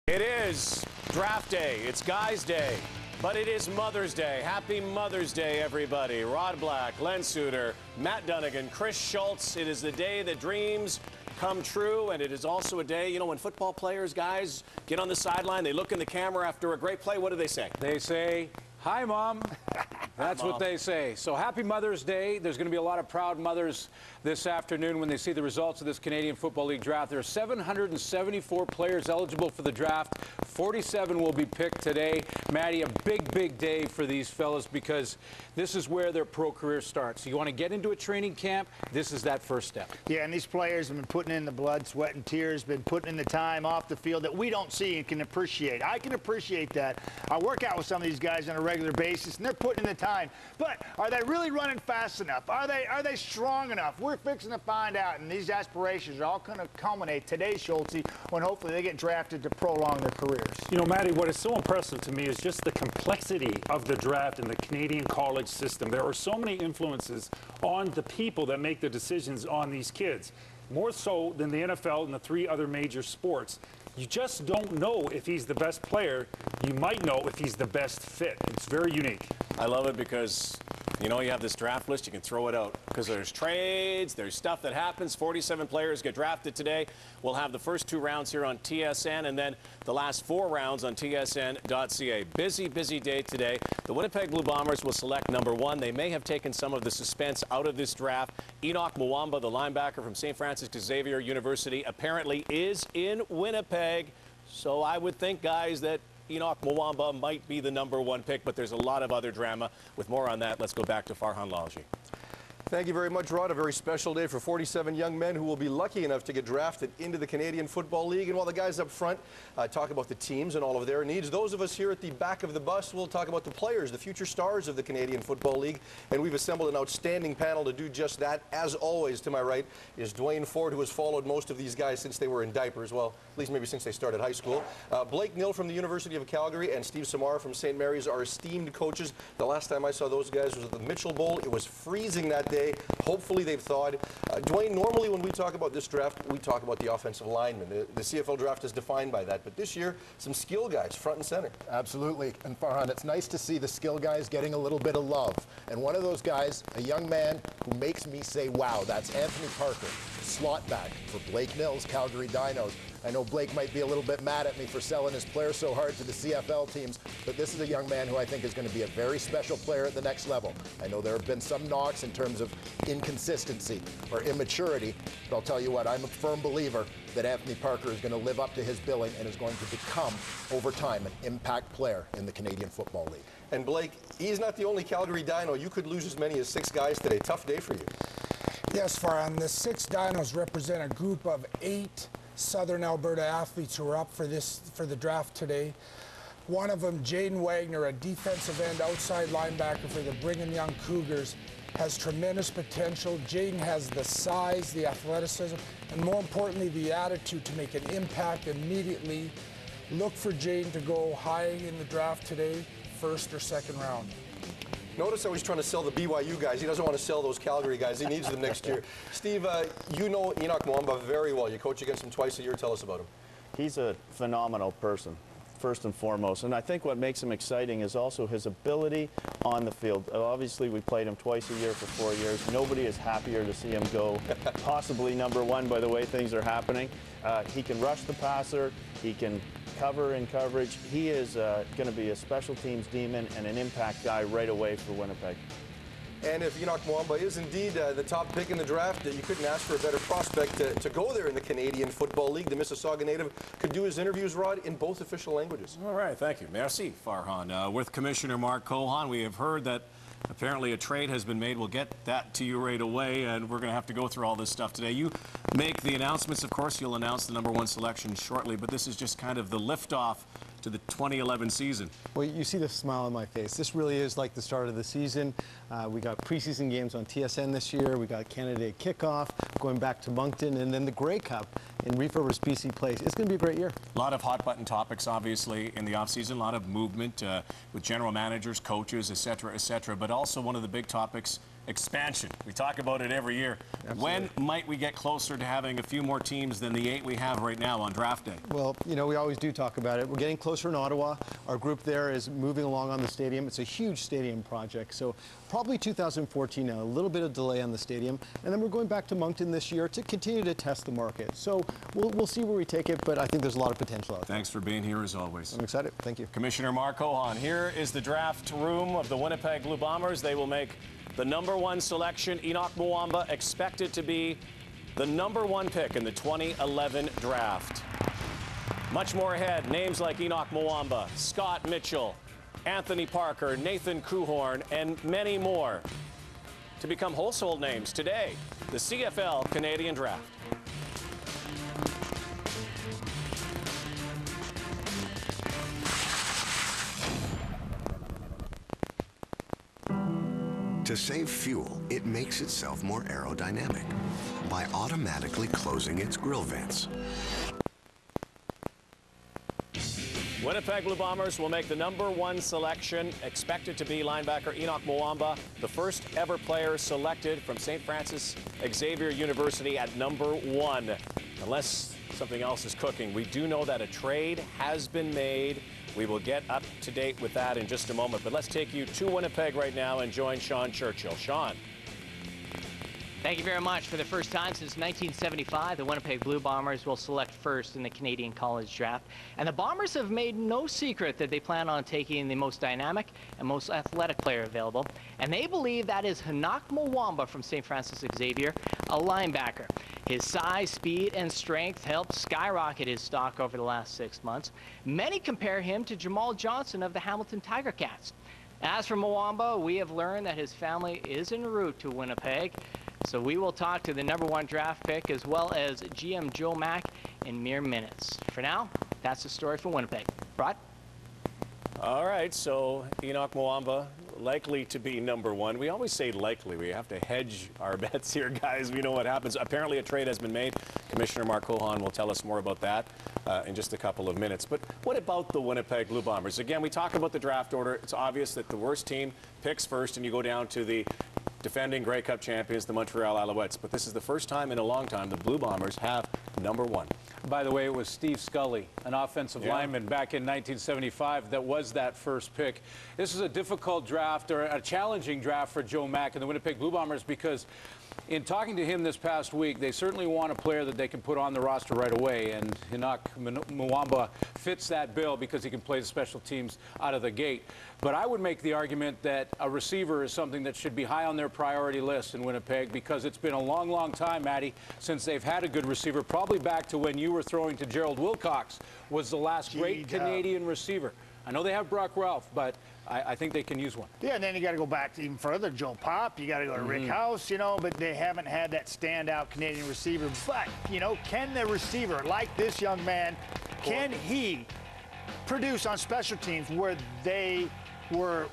It is draft day. It's guys' day. But it is Mother's Day. Happy Mother's Day, everybody. Rod Black, Len Suter, Matt Dunnigan, Chris Schultz. It is the day that dreams come true, and it is also a day, you know, when football players, guys, get on the sideline, they look in the camera after a great play. What do they say? They say, "Hi, Mom." That's what they say. So happy Mother's Day. There's going to be a lot of proud mothers this afternoon when they see the results of this Canadian Football League draft. There are 774 players eligible for the draft. 47 will be picked today. Maddie, a big, big day for these fellas because this is where their pro career starts. So you want to get into a training camp, this is that first step. Yeah, and these players have been putting in the blood, sweat, and tears, been putting in the time off the field that we don't see and can appreciate. I can appreciate that. I work out with some of these guys on a regular basis, and they're putting in the time. But are they really running fast enough? Are they strong enough? We're fixing to find out, and these aspirations are all going to culminate today, Schultz, when hopefully they get drafted to prolong their careers. You know, Matty, what is so impressive to me is just the complexity of the draft and the Canadian college system. There are so many influences on the people that make the decisions on these kids, more so than the NFL and the three other major sports. You just don't know if he's the best player. You might know if he's the best fit. It's very unique. I love it because, you know, you have this draft list, you can throw it out because there's trades, there's stuff that happens. 47 players get drafted today. We'll have the first 2 rounds here on TSN and then the last 4 rounds on tsn.ca. Busy, busy day today. The Winnipeg Blue Bombers will select number 1. They may have taken some of the suspense out of this draft. Enoch Mwamba, the linebacker from St. Francis Xavier University, apparently is in Winnipeg. So I would think, guys, that Enoch Mwamba might be the number 1 pick, but there's a lot of other drama. With more on that, let's go back to Farhan Lalji. Thank you very much, Rod. A very special day for 47 young men who will be lucky enough to get drafted into the Canadian Football League. And while the guys up front talk about the teams and all of their needs, those of us here at the back of the bus will talk about the players, the future stars of the Canadian Football League. And we've assembled an outstanding panel to do just that. As always, to my right is Dwayne Ford, who has followed most of these guys since they were in diapers. Well, at least maybe since they started high school. Blake Nill from the University of Calgary and Steve Samara from St. Mary's are esteemed coaches. The last time I saw those guys was at the Mitchell Bowl. It was freezing that day. Hopefully they've thawed. Dwayne, normally when we talk about this draft, we talk about the offensive linemen. The CFL draft is defined by that. But this year, some skill guys front and center. Absolutely. And Farhan, it's nice to see the skill guys getting a little bit of love. And one of those guys, a young man who makes me say, wow, that's Anthony Parker, slot back for Blake Nill's Calgary Dinos. I know Blake might be a little bit mad at me for selling his player so hard to the CFL teams, but this is a young man who I think is going to be a very special player at the next level. I know there have been some knocks in terms of inconsistency or immaturity, but I'll tell you what, I'm a firm believer that Anthony Parker is going to live up to his billing and is going to become, over time, an impact player in the Canadian Football League. And Blake, he's not the only Calgary Dino. You could lose as many as 6 guys today. Tough day for you. Yes, Farhan. The 6 Dinos represent a group of 8 Southern Alberta athletes who are up for the draft today. One of them, Jaden Wagner, a defensive end outside linebacker for the Brigham Young Cougars, has tremendous potential. Jaden has the size, the athleticism, and more importantly, the attitude to make an impact immediately. Look for Jaden to go high in the draft today, 1st or 2nd round. Notice how he's trying to sell the BYU guys. He doesn't want to sell those Calgary guys. He needs them next year. Steve, you know Enoch Mwamba very well. You coach against him twice a year. Tell us about him. He's a phenomenal person, first and foremost. And I think what makes him exciting is also his ability on the field. Obviously, we played him twice a year for 4 years. Nobody is happier to see him go possibly number 1 by the way things are happening. He can rush the passer. He can cover in coverage. He is going to be a special teams demon and an impact guy right away for Winnipeg. And if Enoch Mwamba is indeed the top pick in the draft, you couldn't ask for a better prospect to go there in the Canadian Football League. The Mississauga native could do his interviews, Rod, in both official languages. All right, thank you. Merci, Farhan. With Commissioner Mark Cohan, we have heard that apparently a trade has been made. We'll get that to you right away, and we're going to have to go through all this stuff today. You make the announcements. Of course, you'll announce the number 1 selection shortly, but this is just kind of the liftoff to the 2011 season. Well, you see the smile on my face. This really is like the start of the season. We got preseason games on TSN this year. We got Canada Day kickoff, going back to Moncton, and then the Grey Cup in Reef River's BC Place. It's going to be a great year. A lot of hot-button topics, obviously, in the offseason. A lot of movement with general managers, coaches, et cetera, but also one of the big topics expansion. We talk about it every year. When might we get closer to having a few more teams than the 8 we have right now on draft day? Well, you know, we always do talk about it. We're getting closer in Ottawa. Our group there is moving along on the stadium. It's a huge stadium project, so probably 2014 now, a little bit of delay on the stadium. And then we're going back to Moncton this year to continue to test the market. So we'll see where we take it, but I think there's a lot of potential out there. Thanks for being here as always. I'm excited. Thank you. Commissioner Mark Cohan. Here is the draft room of the Winnipeg Blue Bombers. They will make the #1 selection. Enoch Mwamba expected to be the #1 pick in the 2011 draft. Much more ahead. Names like Enoch Mwamba, Scott Mitchell, Anthony Parker, Nathan Kruhorn, and many more to become household names today. The CFL Canadian Draft. To save fuel, it makes itself more aerodynamic by automatically closing its grill vents. Winnipeg Blue Bombers will make the #1 selection, expected to be linebacker Enoch Mwamba, the first ever player selected from St. Francis Xavier University at #1. Unless something else is cooking, we do know that a trade has been made. We will get up to date with that in just a moment, but let's take you to Winnipeg right now and join Sean Churchill. Sean. Thank you very much. For the first time since 1975, the Winnipeg Blue Bombers will select first in the Canadian College Draft. And the Bombers have made no secret that they plan on taking the most dynamic and most athletic player available. And they believe that is Enoch Mwamba from St. Francis Xavier, a linebacker. His size, speed, and strength helped skyrocket his stock over the last 6 months. Many compare him to Jamal Johnson of the Hamilton Tiger Cats. As for Mwamba, we have learned that his family is en route to Winnipeg. So we will talk to the #1 draft pick as well as GM Joe Mack in mere minutes. For now, that's the story from Winnipeg. Rod? All right, so Enoch Mwamba likely to be #1. We always say likely. We have to hedge our bets here, guys. We know what happens. Apparently a trade has been made. Commissioner Mark Cohan will tell us more about that in just a couple of minutes. But what about the Winnipeg Blue Bombers? Again, we talk about the draft order. It's obvious that the worst team picks first, and you go down to the defending Grey Cup champions, the Montreal Alouettes. But this is the first time in a long time the Blue Bombers have #1. By the way, it was Steve Scully, an offensive lineman back in 1975, that was that first pick. This is a difficult draft, or a challenging draft for Joe Mack and the Winnipeg Blue Bombers, because in talking to him this past week, they certainly want a player that they can put on the roster right away, and Enoch Mwamba fits that bill because he can play the special teams out of the gate. But I would make the argument that a receiver is something that should be high on their priority list in Winnipeg, because it's been a long, long time, Matty, since they've had a good receiver, probably back to when you were throwing to Gerald Wilcox was the last great Canadian receiver. I know they have Brock Ralph, but I think they can use one. Yeah, and then you got to go back to even further. Joe Pop, you got to go to Rick House, you know, but they haven't had that standout Canadian receiver. But, you know, can the receiver, like this young man, can he produce on special teams where they were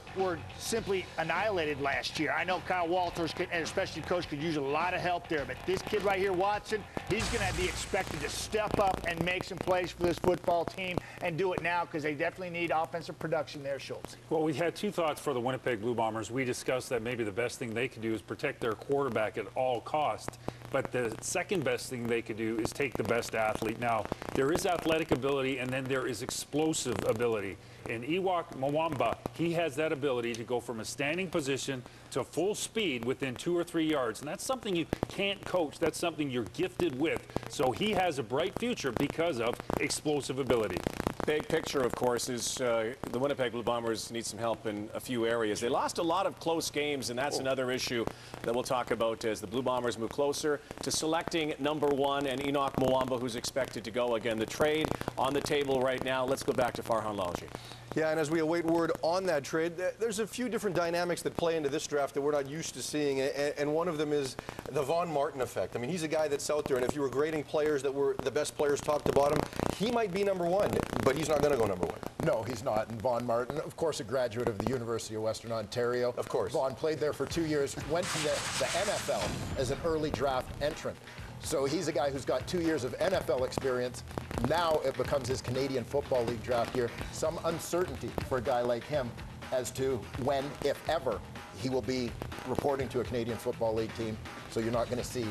simply annihilated last year? I know Kyle Walters, and especially coach, could use a lot of help there, but this kid right here, Watson, he's going to be expected to step up and make some plays for this football team and do it now, because they definitely need offensive production there, Schultz. Well, we had two thoughts for the Winnipeg Blue Bombers. We discussed that maybe the best thing they could do is protect their quarterback at all costs. But the second best thing they could do is take the best athlete. Now, there is athletic ability, and then there is explosive ability. And Enoch Mwamba, he has that ability to go from a standing position to full speed within 2 or 3 yards. And that's something you can't coach. That's something you're gifted with. So he has a bright future because of explosive ability. Big picture, of course, is the Winnipeg Blue Bombers need some help in a few areas. They lost a lot of close games, and that's another issue that we'll talk about as the Blue Bombers move closer to selecting #1 and Enoch Mwamba, who's expected to go. Again, the trade on the table right now. Let's go back to Farhan Lalji. Yeah, and as we await word on that trade, there's a few different dynamics that play into this draft that we're not used to seeing, and one of them is the Von Martin effect. I mean, he's a guy that's out there, and if you were grading players that were the best players top to bottom, he might be #1, but he's not going to go #1. No, he's not. And Von Martin, of course, a graduate of the University of Western Ontario. Of course. Von played there for 2 years, went to the NFL as an early draft entrant. So he's a guy who's got 2 years of NFL experience. Now it becomes his Canadian Football League draft year. Some uncertainty for a guy like him as to when, if ever, He will be reporting to a Canadian Football League team, so you're not going to see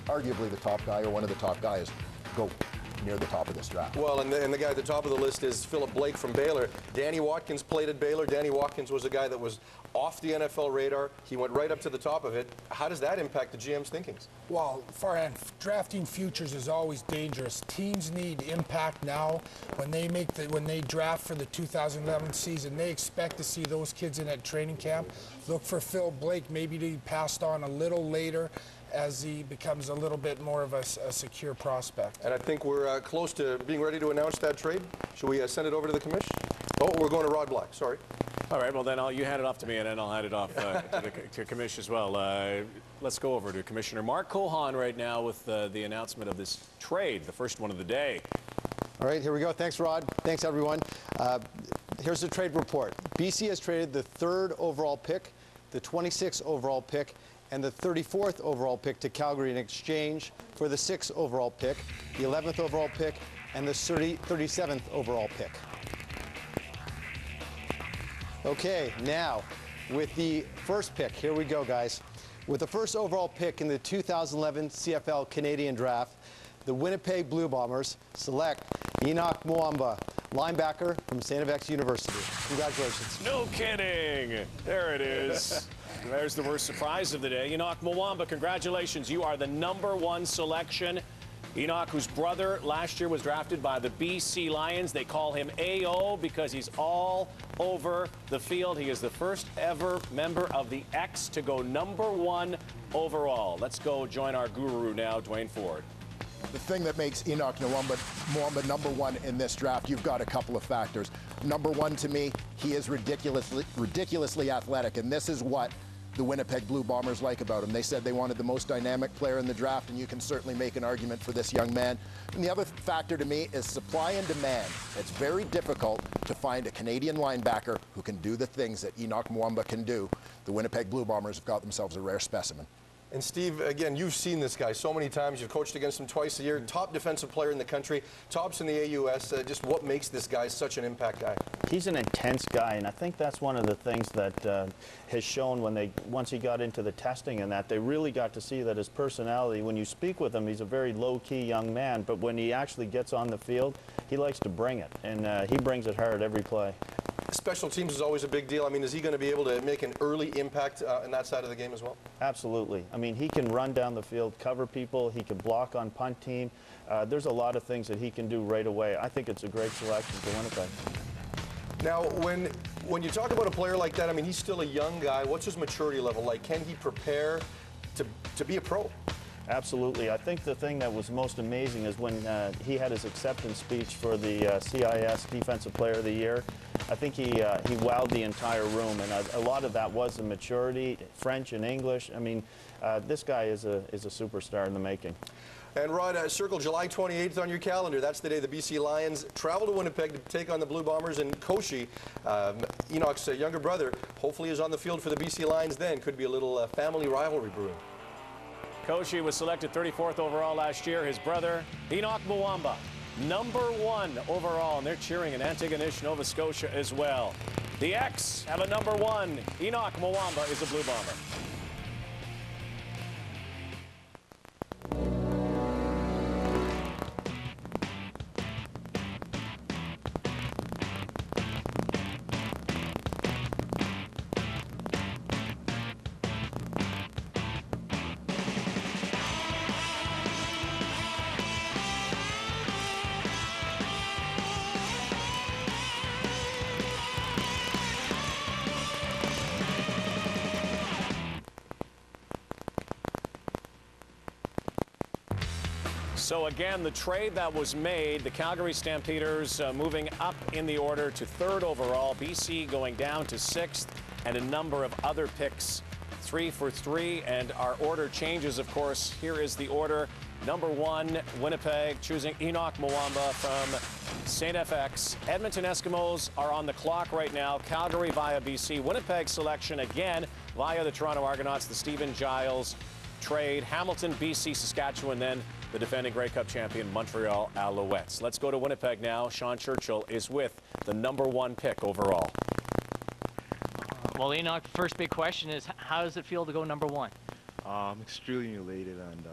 arguably the top guy or one of the top guys go near the top of this draft. Well, and the guy at the top of the list is Philip Blake from Baylor. Danny Watkins played at Baylor. Danny Watkins was a guy that was off the NFL radar. He went right up to the top of it. How does that impact the GM's thinkings? Well, Farhan, drafting futures is always dangerous. Teams need impact now. When they draft for the 2011 season, they expect to see those kids in at training camp. Look for Phil Blake maybe to be passed on a little later as he becomes a little bit more of a secure prospect. And I think we're close to being ready to announce that trade. Should we send it over to the commission? Oh, we're going to Rod Black. Sorry. All right, well, then you hand it off to me, and then I'll hand it off to Commish as well. Let's go over to Commissioner Mark Cohan right now with the announcement of this trade, the first one of the day. All right, here we go. Thanks, Rod. Thanks, everyone. Here's the trade report. BC has traded the 3rd overall pick, the 26th overall pick, and the 34th overall pick to Calgary in exchange for the 6th overall pick, the 11th overall pick, and the 37th overall pick. Okay, now with the first pick, here we go, guys. With the first overall pick in the 2011 CFL Canadian Draft, the Winnipeg Blue Bombers select Enoch Mwamba, linebacker from St. FX University. Congratulations. No kidding. There it is. There's the worst surprise of the day. Enoch Mwamba, congratulations. You are the #1 selection. Enoch, whose brother last year was drafted by the BC Lions. They call him AO because he's all over the field. He is the first ever member of the X to go #1 overall. Let's go join our guru now, Dwayne Ford. The thing that makes Enoch Mwamba #1 in this draft, you've got a couple of factors. #1 to me, he is ridiculously athletic, and this is what the Winnipeg Blue Bombers like about him. They said they wanted the most dynamic player in the draft, and you can certainly make an argument for this young man. And the other factor to me is supply and demand. It's very difficult to find a Canadian linebacker who can do the things that Enoch Mwamba can do. The Winnipeg Blue Bombers have got themselves a rare specimen. And Steve, again, you've seen this guy so many times. You've coached against him twice a year. Top defensive player in the country. Tops in the AUS. Just what makes this guy such an impact guy? He's an intense guy, and I think that's one of the things that has shown once he got into the testing and that they really got to see that his personality, when you speak with him, he's a very low-key young man, but when he actually gets on the field, he likes to bring it, and he brings it hard every play. Special teams is always a big deal. I mean, is he going to be able to make an early impact in that side of the game as well? Absolutely. I mean, he can run down the field, cover people. He can block on punt team. There's a lot of things that he can do right away. I think it's a great selection for Winnipeg. Now, when you talk about a player like that, I mean, he's still a young guy. What's his maturity level like? Can he prepare to be a pro? Absolutely. I think the thing that was most amazing is when he had his acceptance speech for the CIS Defensive Player of the Year. I think he wowed the entire room, and a lot of that was the maturity, French and English. I mean, this guy is a superstar in the making. And Rod, circle July 28th on your calendar. That's the day the BC Lions travel to Winnipeg to take on the Blue Bombers. And Koshi, Enoch's younger brother, hopefully is on the field for the BC Lions then. Could be a little family rivalry brewing. Koshi was selected 34th overall last year. His brother, Enoch Mwamba, #1 overall. And they're cheering in Antigonish, Nova Scotia as well. The X have a #1. Enoch Mwamba is a Blue Bomber. So again, the trade that was made, the Calgary Stampeders moving up in the order to 3rd overall, BC going down to 6th, and a number of other picks, 3 for 3, and our order changes, of course. Here is the order. #1, Winnipeg, choosing Enoch Mwamba from St. FX. Edmonton Eskimos are on the clock right now. Calgary via BC. Winnipeg selection again via the Toronto Argonauts, the Stephen Giles trade. Hamilton, BC, Saskatchewan, then the defending Grey Cup champion Montreal Alouettes. Let's go to Winnipeg now. Sean Churchill is with the #1 pick overall. Well, Enoch, the first big question is, how does it feel to go number 1? I'm extremely elated and,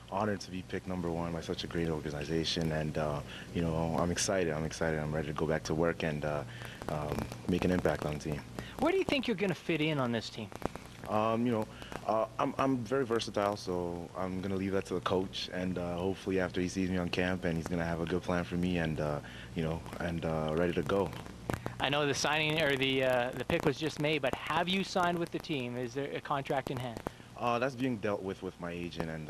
honored to be picked number 1 by such a great organization. And, I'm excited. I'm ready to go back to work and make an impact on the team. Where do you think you're going to fit in on this team? I'm very versatile, so I'm going to leave that to the coach. And hopefully after he sees me on camp, and he's going to have a good plan for me and, ready to go. I know the signing or the pick was just made, but have you signed with the team? Is there a contract in hand? That's being dealt with my agent and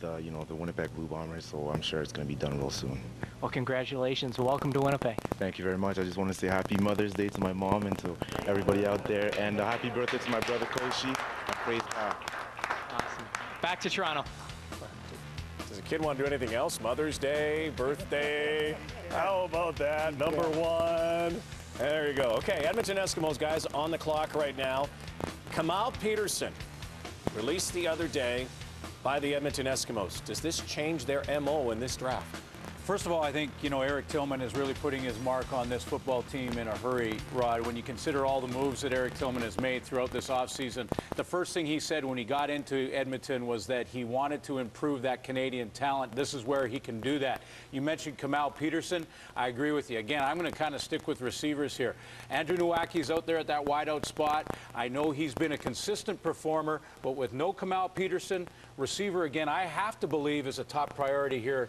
the Winnipeg Blue Bombers, so I'm sure it's going to be done real soon. Well, congratulations. Welcome to Winnipeg. Thank you very much. I just want to say happy Mother's Day to my mom and to everybody out there, and happy birthday to my brother Koshi. Praise God. Awesome. Back to Toronto. Does a kid want to do anything else? Mother's Day, birthday? How about that? Number 1. There you go. Okay, Edmonton Eskimos, guys, on the clock right now. Kamal Peterson, released the other day by the Edmonton Eskimos. Does this change their MO in this draft? First of all, I think, Eric Tillman is really putting his mark on this football team in a hurry, Rod. When you consider all the moves that Eric Tillman has made throughout this offseason, the first thing he said when he got into Edmonton was that he wanted to improve that Canadian talent. This is where he can do that. You mentioned Kamal Peterson. I agree with you. Again, I'm going to kind of stick with receivers here. Andrew Nowacki's out there at that wideout spot. I know he's been a consistent performer, but with no Kamal Peterson, receiver, again, I have to believe is a top priority here,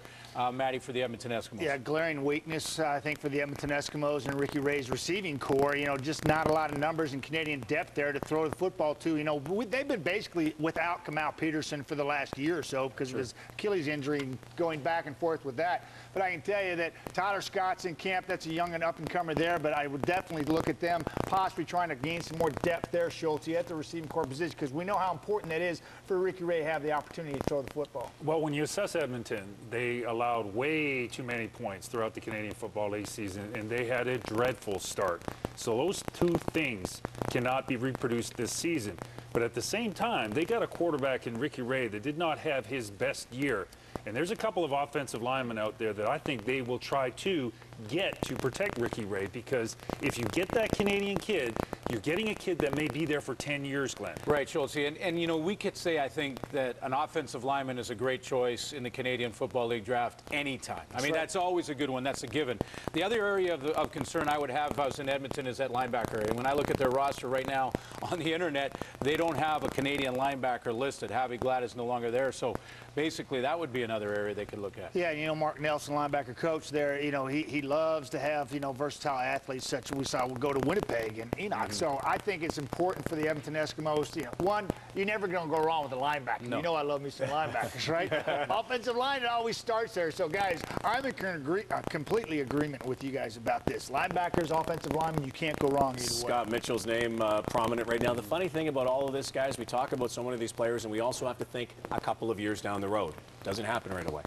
Matty, for the Edmonton Eskimos. Yeah, glaring weakness, I think, for the Edmonton Eskimos and Ricky Ray's receiving core. Just not a lot of numbers and Canadian depth there to throw the football to. They've been basically without Kamal Peterson for the last year or so because of his Achilles injury and going back and forth with that. But I can tell you that Tyler Scott's in camp. That's a young and up-and-comer there, but I would definitely look at them possibly trying to gain some more depth there, Schultz, at the receiving core position, because we know how important that is for Ricky Ray to have the opportunity to throw the football. Well, when you assess Edmonton, they allowed way too many points throughout the Canadian Football League season, and they had a dreadful start. So those two things cannot be reproduced this season. But at the same time, they got a quarterback in Ricky Ray that did not have his best year. And there's a couple of offensive linemen out there that I think they will try to get to protect Ricky Ray, because if you get that Canadian kid, you're getting a kid that may be there for 10 years, Glenn. Right, Schultz. And we could say, I think, that an offensive lineman is a great choice in the Canadian Football League draft anytime. I mean, that's always a good one. That's a given. The other area of concern I would have if I was in Edmonton is that linebacker area. When I look at their roster right now on the internet, they don't have a Canadian linebacker listed. Javi Glad is no longer there. So basically, that would be another area they could look at. Yeah, Mark Nelson, linebacker coach there, he loves to have, versatile athletes such as we saw go to Winnipeg and Enoch. So I think it's important for the Edmonton Eskimos. One, you're never going to go wrong with a linebacker. No. I love me some linebackers, right? Offensive line, it always starts there. So, guys, I'm in completely agreement with you guys about this. Linebackers, offensive linemen, you can't go wrong either way. Scott Mitchell's name prominent right now. The funny thing about all of this, guys, we talk about so many of these players, and we also have to think a couple of years down the road. Doesn't happen right away.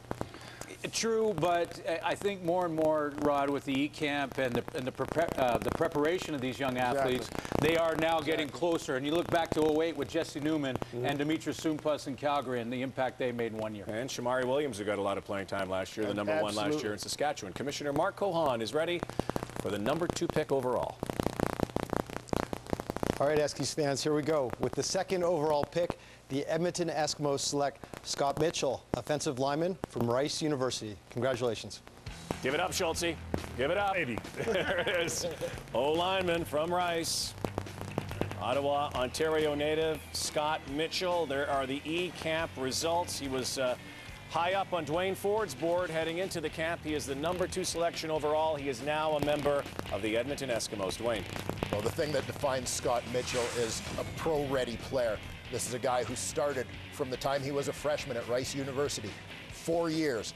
True, but I think more and more, Rod, with the E-Camp and the preparation of these young athletes, they are now getting closer. And you look back to 08 with Jesse Newman and Dimitris Sumpas in Calgary and the impact they made in 1 year. And Shamari Williams, who got a lot of playing time last year, the number 1 last year in Saskatchewan. Commissioner Mark Cohan is ready for the number 2 pick overall. All right, Eskies fans, here we go. With the 2nd overall pick, the Edmonton Eskimos select Scott Mitchell, offensive lineman from Rice University. Congratulations. Give it up, Schultz. Give it up. Maybe. There it is. O-lineman from Rice. Ottawa, Ontario native, Scott Mitchell. There are the E-Camp results. He was high up on Dwayne Ford's board heading into the camp. He is the number 2 selection overall. He is now a member of the Edmonton Eskimos. Dwayne. Well, the thing that defines Scott Mitchell is a pro-ready player. This is a guy who started from the time he was a freshman at Rice University. 4 years.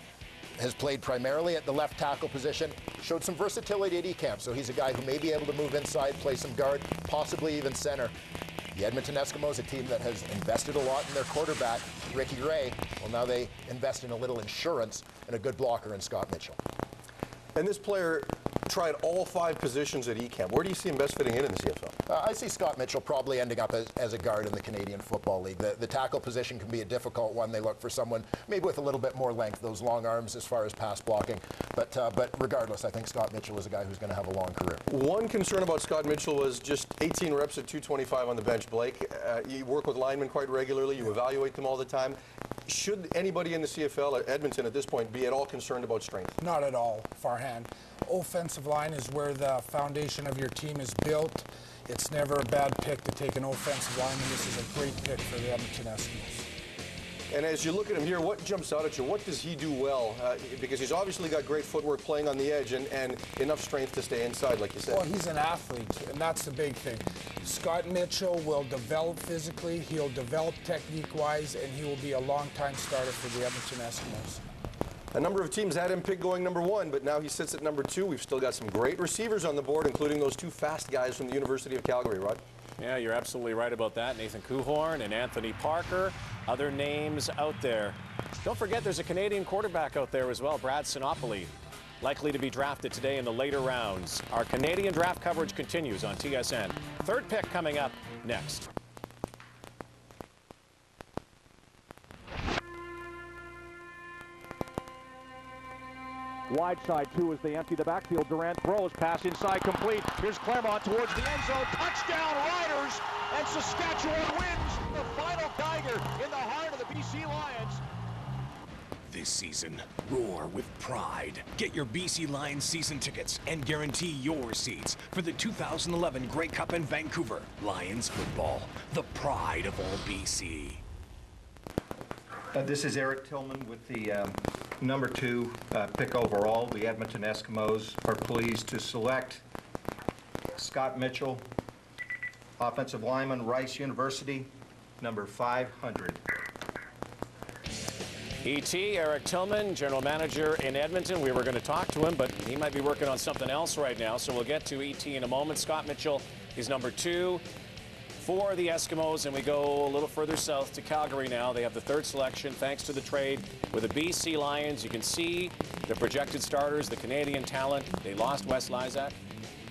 Has played primarily at the left tackle position. Showed some versatility at E-Camp, so he's a guy who may be able to move inside, play some guard, possibly even center. The Edmonton Eskimos, a team that has invested a lot in their quarterback, Ricky Ray. Well, now they invest in a little insurance and a good blocker in Scott Mitchell. And this player tried all 5 positions at ECAM. Where do you see him best fitting in the CFL? I see Scott Mitchell probably ending up as a guard in the Canadian Football League. The tackle position can be a difficult one. They look for someone maybe with a little bit more length, those long arms as far as pass blocking. But regardless, I think Scott Mitchell is a guy who's going to have a long career. One concern about Scott Mitchell was just 18 reps at 225 on the bench, Blake. You work with linemen quite regularly. You evaluate them all the time. Should anybody in the CFL at Edmonton at this point be at all concerned about strength? Not at all, Farhan. Offensive line is where the foundation of your team is built. It's never a bad pick to take an offensive lineman. This is a great pick for the Edmonton Eskimos. And as you look at him here, what jumps out at you? What does he do well? Because he's obviously got great footwork playing on the edge and enough strength to stay inside, like you said. Well, he's an athlete, and that's the big thing. Scott Mitchell will develop physically, he'll develop technique-wise, and he will be a long-time starter for the Edmonton Eskimos. A number of teams had him picked going number 1, but now he sits at number 2. We've still got some great receivers on the board, including those 2 fast guys from the University of Calgary, Rod. Yeah, you're absolutely right about that. Nathan Kuhorn and Anthony Parker, other names out there. Don't forget there's a Canadian quarterback out there as well, Brad Sinopoli, likely to be drafted today in the later rounds. Our Canadian draft coverage continues on TSN. Third pick coming up next. Wide side, 2 as they empty the backfield. Durant throws, pass inside, complete. Here's Claremont towards the end zone. Touchdown, Riders, and Saskatchewan wins the final Tiger in the heart of the BC Lions. This season, roar with pride. Get your BC Lions season tickets and guarantee your seats for the 2011 Grey Cup in Vancouver. Lions football, the pride of all BC. This is Eric Tillman with the number 2 pick overall. The Edmonton Eskimos are pleased to select Scott Mitchell, offensive lineman, Rice University, number 500. E.T. Eric Tillman, general manager in Edmonton. We were going to talk to him, but he might be working on something else right now, so we'll get to E.T. in a moment. Scott Mitchell is number 2 for the Eskimos, and we go a little further south to Calgary now. They have the 3rd selection thanks to the trade with the BC Lions. You can see the projected starters, the Canadian talent. They lost Wes Lysak,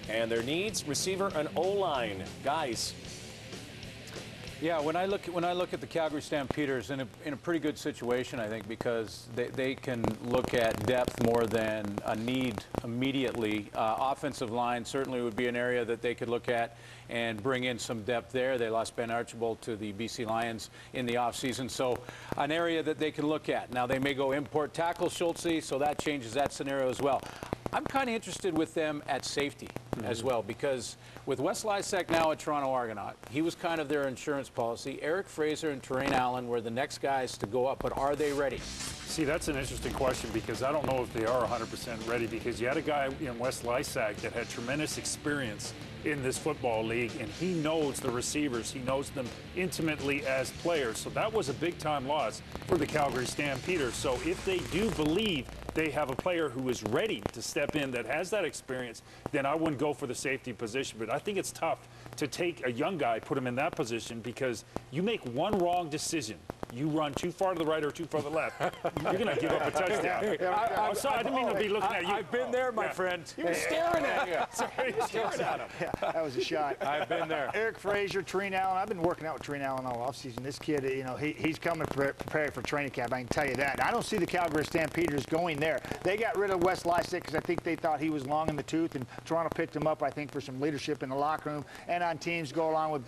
and their needs, receiver and O-line. Guys. Yeah, when I look at the Calgary Stampeders, in a pretty good situation, I think, because they can look at depth more than a need immediately. Offensive line certainly would be an area that they could look at and bring in some depth there. They lost Ben Archibald to the BC Lions in the offseason, so an area that they can look at. Now, they may go import tackle Schultze, so that changes that scenario as well. I'm kind of interested with them at safety as well, because with Wes Lysak now at Toronto Argonaut, he was kind of their insurance policy. Eric Fraser and Terrain Allen were the next guys to go up, but are they ready? See, that's an interesting question, because I don't know if they are 100% ready, because you had a guy in Wes Lysak that had tremendous experience in this football league, and he knows the receivers. He knows them intimately as players. So that was a big-time loss for the Calgary Stampeders. So if they do believe they have a player who is ready to step in that has that experience, then I wouldn't go for the safety position. But I think it's tough to take a young guy, put him in that position, because you make one wrong decision. You run too far to the right or too far to the left, you're going to give up a touchdown. I'm sorry, I didn't mean to be looking at you. I've been there, my friend. You were staring at him. Sorry, staring at him. Yeah, that was a shot. I've been there. Eric Fraser, Terrain Allen. I've been working out with Terrain Allen all offseason. This kid, you know, he's coming prepared for training camp. I can tell you that. I don't see the Calgary Stampeders going there. They got rid of Wes Lysak because I think they thought he was long in the tooth, and Toronto picked him up, I think, for some leadership in the locker room and on teams go along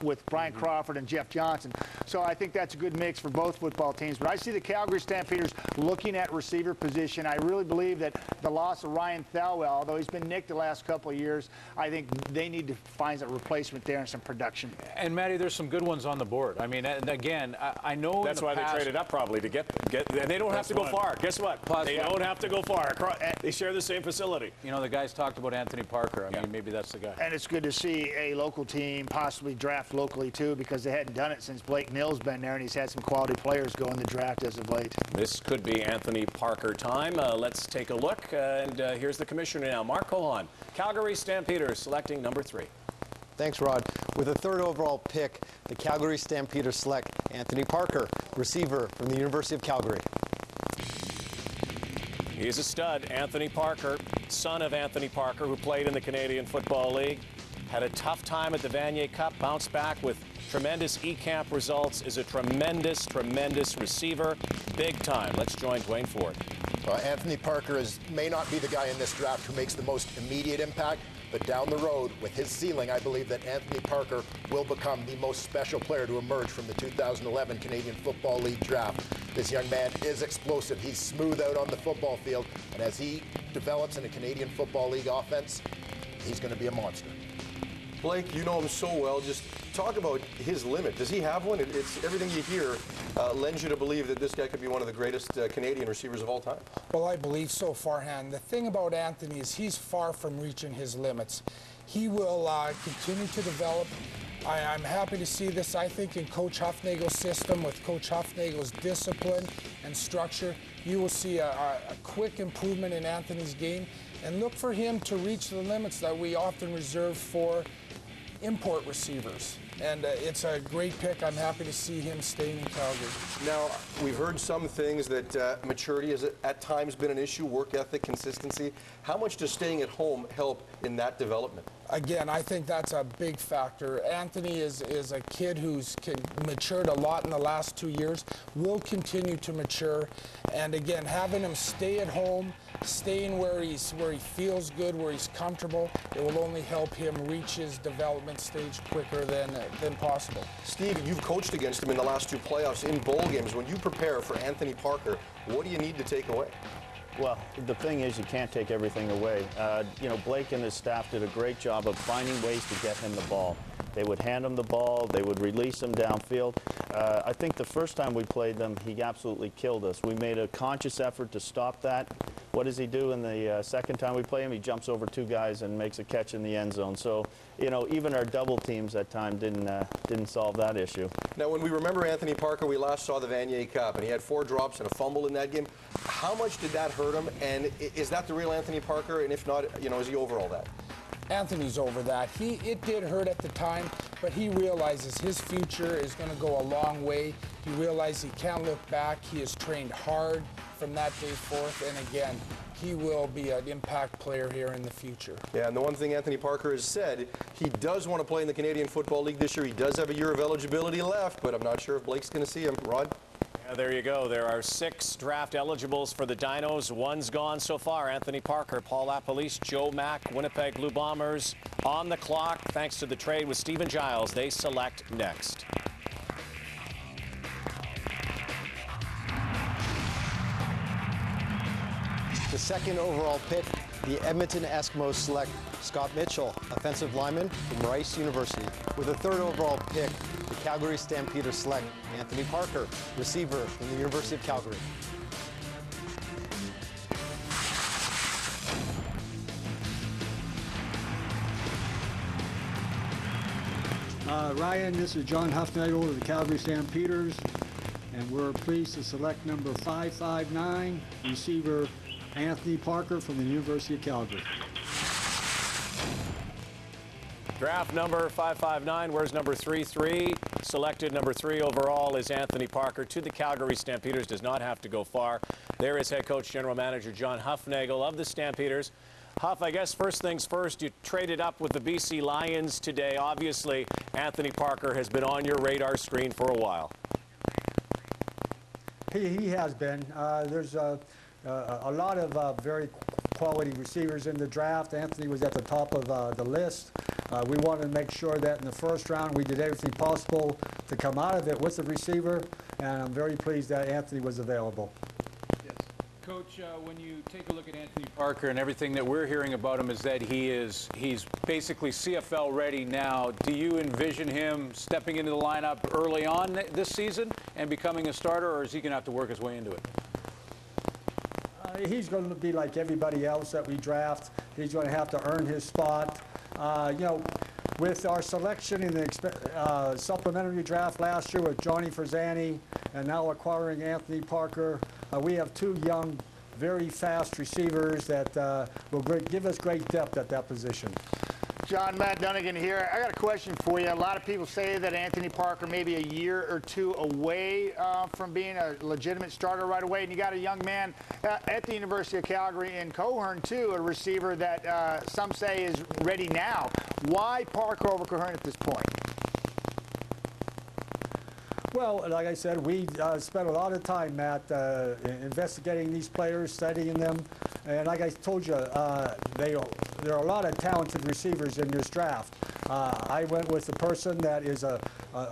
with Brian Crawford and Jeff Johnson. So I think that's a good mix for both football teams. But I see the Calgary Stampeders looking at receiver position. I really believe that the loss of Ryan Thalwell, although he's been nicked the last couple of years, I think they need to find a replacement there and some production. And Matty, there's some good ones on the board. I mean, and again, I know that's why they traded up probably to get. And they don't have to go far. Guess what? They don't have to go far. They share the same facility. You know, the guys talked about Anthony Parker. I mean, maybe that's the guy. And it's good to see a local team possibly draft locally too, because they hadn't done it since Blake Nill's been there, and he's had some quality players go in the draft as of late. This could be Anthony Parker time. Let's take a look. And here's the commissioner now, Mark Cohan. Calgary Stampeders selecting number 3. Thanks, Rod. With the 3rd overall pick, the Calgary Stampeders select Anthony Parker, receiver from the University of Calgary. He's a stud. Anthony Parker, son of Anthony Parker, who played in the Canadian Football League. Had a tough time at the Vanier Cup, bounced back with tremendous E-Camp results, is a tremendous, tremendous receiver. Big time. Let's join Dwayne Ford. Anthony Parker may not be the guy in this draft who makes the most immediate impact, but down the road, with his ceiling, I believe that Anthony Parker will become the most special player to emerge from the 2011 Canadian Football League draft. This young man is explosive. He's smooth out on the football field, and as he develops in a Canadian Football League offense, he's going to be a monster. Blake, you know him so well. Just talk about his limit. Does he have one? It's everything you hear lends you to believe that this guy could be one of the greatest Canadian receivers of all time. Well, I believe so, Farhan. The thing about Anthony is he's far from reaching his limits. He will continue to develop. I'm happy to see this, I think, in Coach Huffnagel's system, with Coach Huffnagel's discipline and structure. You will see a quick improvement in Anthony's game, and look for him to reach the limits that we often reserve for import receivers. And it's a great pick. I'm happy to see him staying in Calgary. Now, we've heard some things that maturity has at times been an issue, work ethic, consistency. How much does staying at home help in that development? Again, I think that's a big factor. Anthony is a kid who's matured a lot in the last 2 years, will continue to mature. And again, having him stay at home, staying where he feels good, where he's comfortable, it will only help him reach his development stage quicker than possible. Steve, you've coached against him in the last 2 playoffs in bowl games. When you prepare for Anthony Parker, what do you need to take away? Well, the thing is, you can't take everything away. You know, Blake and his staff did a great job of finding ways to get him the ball. They would hand him the ball, they would release him downfield. I think the first time we played them, he absolutely killed us. We made a conscious effort to stop that. What does he do in the second time we play him? He jumps over 2 guys and makes a catch in the end zone. So, you know, even our double teams at times didn't solve that issue. Now, when we remember Anthony Parker, we last saw the Vanier Cup, and he had 4 drops and a fumble in that game. How much did that hurt him? And is that the real Anthony Parker? And if not, you know, is he over all that? Anthony's over that. It did hurt at the time, but he realizes his future is going to go a long way. He realizes he can't look back. He has trained hard from that day forth, and again, he will be an impact player here in the future. Yeah, and the one thing Anthony Parker has said, he does want to play in the Canadian Football League this year. He does have a year of eligibility left, but I'm not sure if Blake's going to see him. Rod? Yeah, there you go. There are 6 draft eligibles for the Dinos. 1's gone so far. Anthony Parker, Paul LaPolice, Joe Mack, Winnipeg Blue Bombers on the clock. Thanks to the trade with Stephen Giles, they select next. The 2nd overall pick, the Edmonton Eskimos select Scott Mitchell, offensive lineman from Rice University. With the 3rd overall pick, the Calgary Stampeders select Anthony Parker, receiver from the University of Calgary. Ryan, this is John Huffnagel of the Calgary Stampeders, and we're pleased to select number 559, receiver Anthony Parker from the University of Calgary. Draft number 559. Where's number 33? Selected number 3 overall is Anthony Parker to the Calgary Stampeders. Does not have to go far. There is head coach, general manager John Huffnagel of the Stampeders. Huff, I guess first things first, you traded up with the BC Lions today. Obviously, Anthony Parker has been on your radar screen for a while. He has been. There's a lot of very quality receivers in the draft. Anthony was at the top of the list. We wanted to make sure that in the first round we did everything possible to come out of it with the receiver, and I'm very pleased that Anthony was available. Coach, when you take a look at Anthony Parker, and everything that we're hearing about him is that he's basically CFL ready now. Do you envision him stepping into the lineup early on this season and becoming a starter, or is he going to have to work his way into it? He's going to be like everybody else that we draft. He's going to have to earn his spot. You know, with our selection in the supplementary draft last year with Johnny Farzani and now acquiring Anthony Parker, we have 2 young, very fast receivers that will give us great depth at that position. John, Matt Dunnigan here. I got a question for you. A lot of people say that Anthony Parker may be a year or two away from being a legitimate starter right away. And you got a young man at the University of Calgary in Cohern, too, a receiver that some say is ready now. Why Parker over Cohern at this point? Well, like I said, we spent a lot of time, Matt, investigating these players, studying them. And like I told you, there are a lot of talented receivers in this draft. I went with the person that is a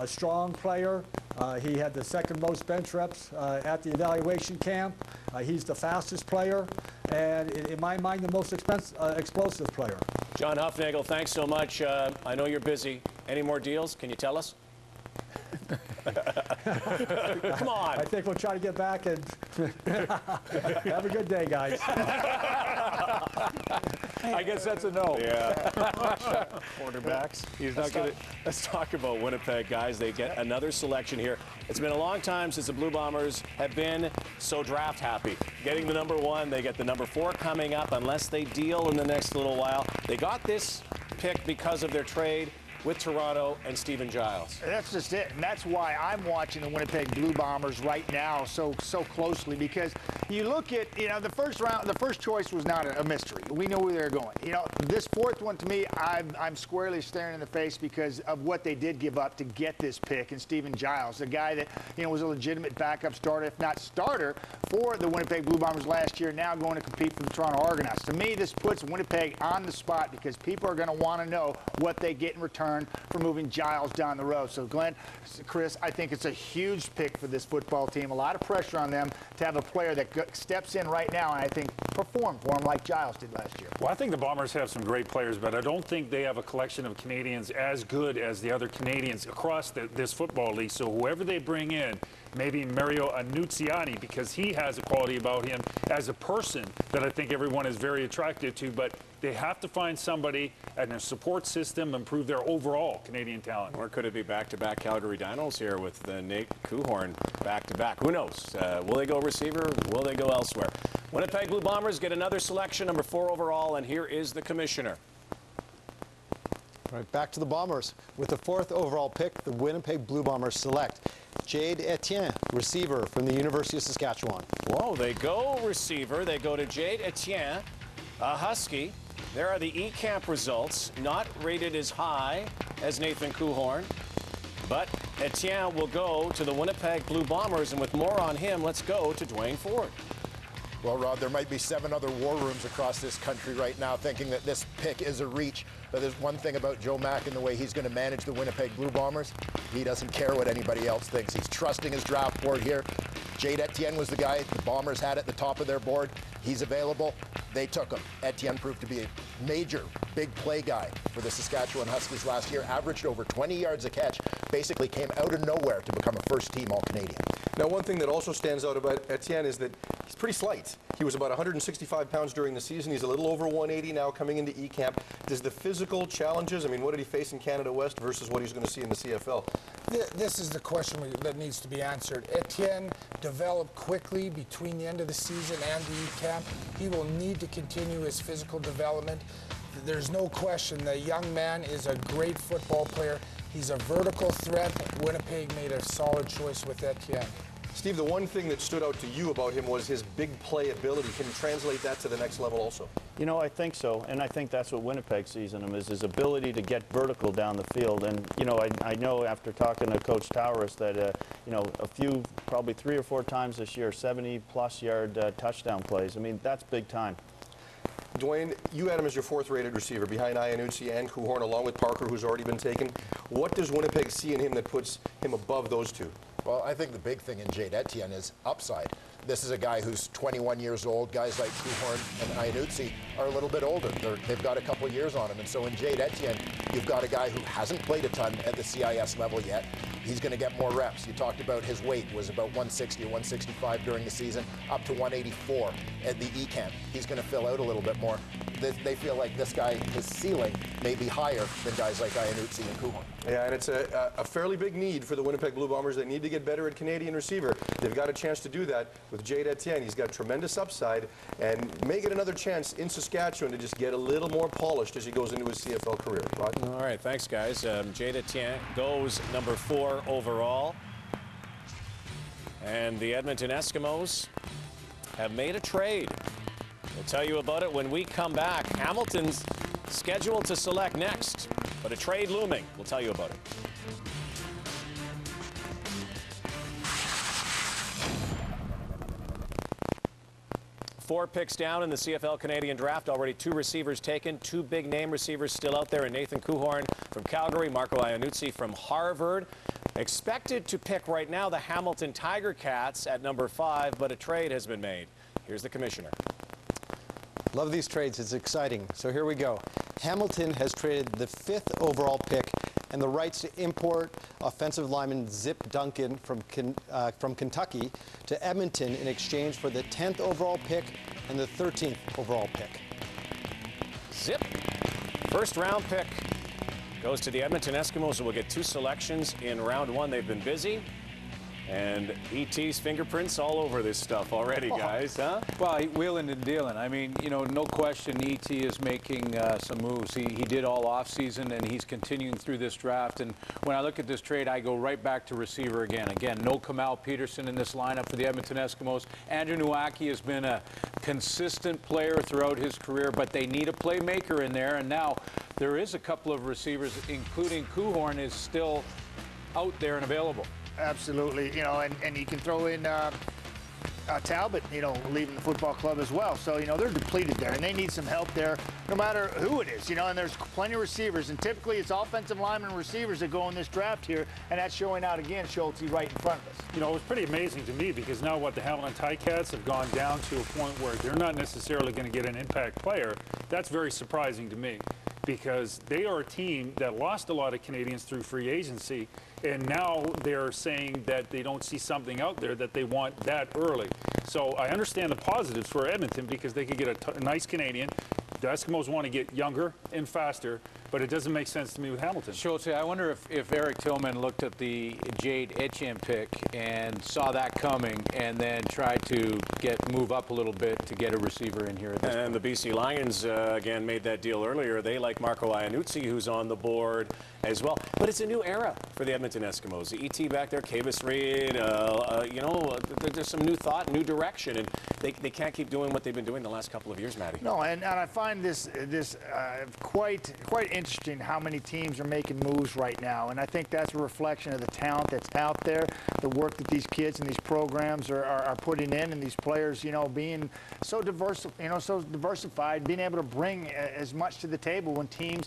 strong player. He had the second most bench reps at the evaluation camp. He's the fastest player, and in my mind, the most explosive player. John Huffnagel, thanks so much. I know you're busy. Any more deals? Can you tell us? Come on. I think we'll try to get back and have a good day, guys. I guess that's a no. Yeah. Quarterbacks. He's not going to. Let's talk about Winnipeg, guys. They get another selection here. It's been a long time since the Blue Bombers have been so draft happy. Getting the number 1, they get the number 4 coming up unless they deal in the next little while. They got this pick because of their trade with Toronto and Stephen Giles. That's just it, and that's why I'm watching the Winnipeg Blue Bombers right now so closely, because you look at, the first round, the first choice was not a mystery. We know where they're going. This fourth one, to me, I'm squarely staring in the face because of what they did give up to get this pick, and Stephen Giles, a guy that was a legitimate backup starter, if not starter, for the Winnipeg Blue Bombers last year, now going to compete for the Toronto Argonauts. To me, this puts Winnipeg on the spot because people are going to want to know what they get in return for moving Giles down the road. So, Glenn, Chris, I think it's a huge pick for this football team. A lot of pressure on them to have a player that steps in right now and I think perform for them like Giles did last year. Well, I think the Bombers have some great players, but I don't think they have a collection of Canadians as good as the other Canadians across this football league. So whoever they bring in, maybe Mario Annunziani, because he has a quality about him as a person that I think everyone is very attracted to, but they have to find somebody and a support system, improve their overall Canadian talent. Or could it be back-to-back Calgary Dinos here with Nate Cohorn back-to-back? Who knows? Will they go receiver? Will they go elsewhere? Winnipeg Blue Bombers get another selection, number 4 overall, and here is the commissioner. All right, back to the Bombers. With the 4th overall pick, the Winnipeg Blue Bombers select Jade Etienne, receiver from the University of Saskatchewan. Whoa, they go receiver. They go to Jade Etienne, a Husky. There are the E-Camp results, not rated as high as Nathan Cohorn, but Etienne will go to the Winnipeg Blue Bombers, and with more on him, let's go to Dwayne Ford. Well, Rod, there might be 7 other war rooms across this country right now thinking that this pick is a reach. But there's one thing about Joe Mack and the way he's going to manage the Winnipeg Blue Bombers. He doesn't care what anybody else thinks. He's trusting his draft board here. Jade Etienne was the guy the Bombers had at the top of their board. He's available. They took him. Etienne proved to be a major, big play guy for the Saskatchewan Huskies last year. Averaged over 20 yards a catch. Basically came out of nowhere to become a first-team All-Canadian. Now, one thing that also stands out about Etienne is that he's pretty slight. He was about 165 pounds during the season. He's a little over 180 now coming into E-Camp. Does the physical challenges, what did he face in Canada West versus what he's going to see in the CFL? This is the question that needs to be answered. Etienne developed quickly between the end of the season and the E-Camp. He will need to continue his physical development. There's no question the young man is a great football player. He's a vertical threat. Winnipeg made a solid choice with Etienne. Steve, the one thing that stood out to you about him was his big play ability. Can you translate that to the next level also? I think so, and I think that's what Winnipeg sees in him, is his ability to get vertical down the field. And, I know after talking to Coach Towers that, a few, probably 3 or 4 times this year, 70-plus yard touchdown plays. That's big time. Dwayne, you had him as your 4th-rated receiver behind Iannuzzi and Cohorn, along with Parker, who's already been taken. What does Winnipeg see in him that puts him above those 2? Well, I think the big thing in Jade Etienne is upside. This is a guy who's 21 years old. Guys like Cohorn and Iannuzzi are a little bit older. They've got a couple of years on him. And so in Jade Etienne, you've got a guy who hasn't played a ton at the CIS level yet. He's going to get more reps. You talked about his weight was about 160 or 165 during the season, up to 184 at the E-Camp. He's going to fill out a little bit more. they feel like this guy, his ceiling may be higher than guys like Iannuzzi and Kuhorn. Yeah, and it's a fairly big need for the Winnipeg Blue Bombers. They need to get better at Canadian receiver. They've got a chance to do that with Jade Etienne. He's got tremendous upside and may get another chance in Saskatchewan to just get a little more polished as he goes into his CFL career. Rod? All right, thanks, guys. Jade Etienne goes number 4 overall. And the Edmonton Eskimos have made a trade. We'll tell you about it when we come back. Hamilton's scheduled to select next, but a trade looming. We'll tell you about it. Four picks down in the CFL Canadian Draft. Already 2 receivers taken. 2 big-name receivers still out there. And Nathan Kuhorn from Calgary, Marco Iannuzzi from Harvard. Expected to pick right now the Hamilton Tiger Cats at number 5, but a trade has been made. Here's the commissioner. Love these trades. It's exciting. So here we go. Hamilton has traded the 5th overall pick and the rights to import offensive lineman Zip Duncan from Kentucky to Edmonton in exchange for the 10th overall pick and the 13th overall pick. Zip, first-round pick, goes to the Edmonton Eskimos, who will get 2 selections in round 1. They've been busy. And ET's fingerprints all over this stuff already, guys, huh? Well, wheeling and dealing. I mean, you know, no question ET is making some moves. He did all offseason, and he's continuing through this draft. And when I look at this trade, I go right back to receiver again. Again, no Kamal Peterson in this lineup for the Edmonton Eskimos. Andrew Nowacki has been a consistent player throughout his career, but they need a playmaker in there. And now there is a couple of receivers, including Kuhorn, is still out there and available. Absolutely, you know, and you can throw in Talbot, you know, leaving the football club as well. So, you know, they're depleted there, and they need some help there, no matter who it is, you know, and there's plenty of receivers, and typically it's offensive linemen and receivers that go in this draft here, and that's showing out again, Schulte, right in front of us. You know, it was pretty amazing to me because now the Hamilton Ticats have gone down to a point where they're not necessarily going to get an impact player. That's very surprising to me because they are a team that lost a lot of Canadians through free agency, and now they're saying that they don't see something out there that they want that early. So I understand the positives for Edmonton because they could get a nice Canadian. The Eskimos want to get younger and faster, but it doesn't make sense to me with Hamilton. Schulte, I wonder if Eric Tillman looked at the Jade Etienne pick and saw that coming and then tried to move up a little bit to get a receiver in here at this point. The BC Lions, again, made that deal earlier. They like Marco Iannuzzi, who's on the board as well. But it's a new era for the Edmonton Eskimos. The ET back there, Kavis Reed, you know, there's some new thought, new direction, and they can't keep doing what they've been doing the last couple of years, Matty. No, and I find this quite interesting how many teams are making moves right now, and I think that's a reflection of the talent that's out there, the work that these kids and these programs are putting in, and these players, you know, being so diversified, being able to bring as much to the table when teams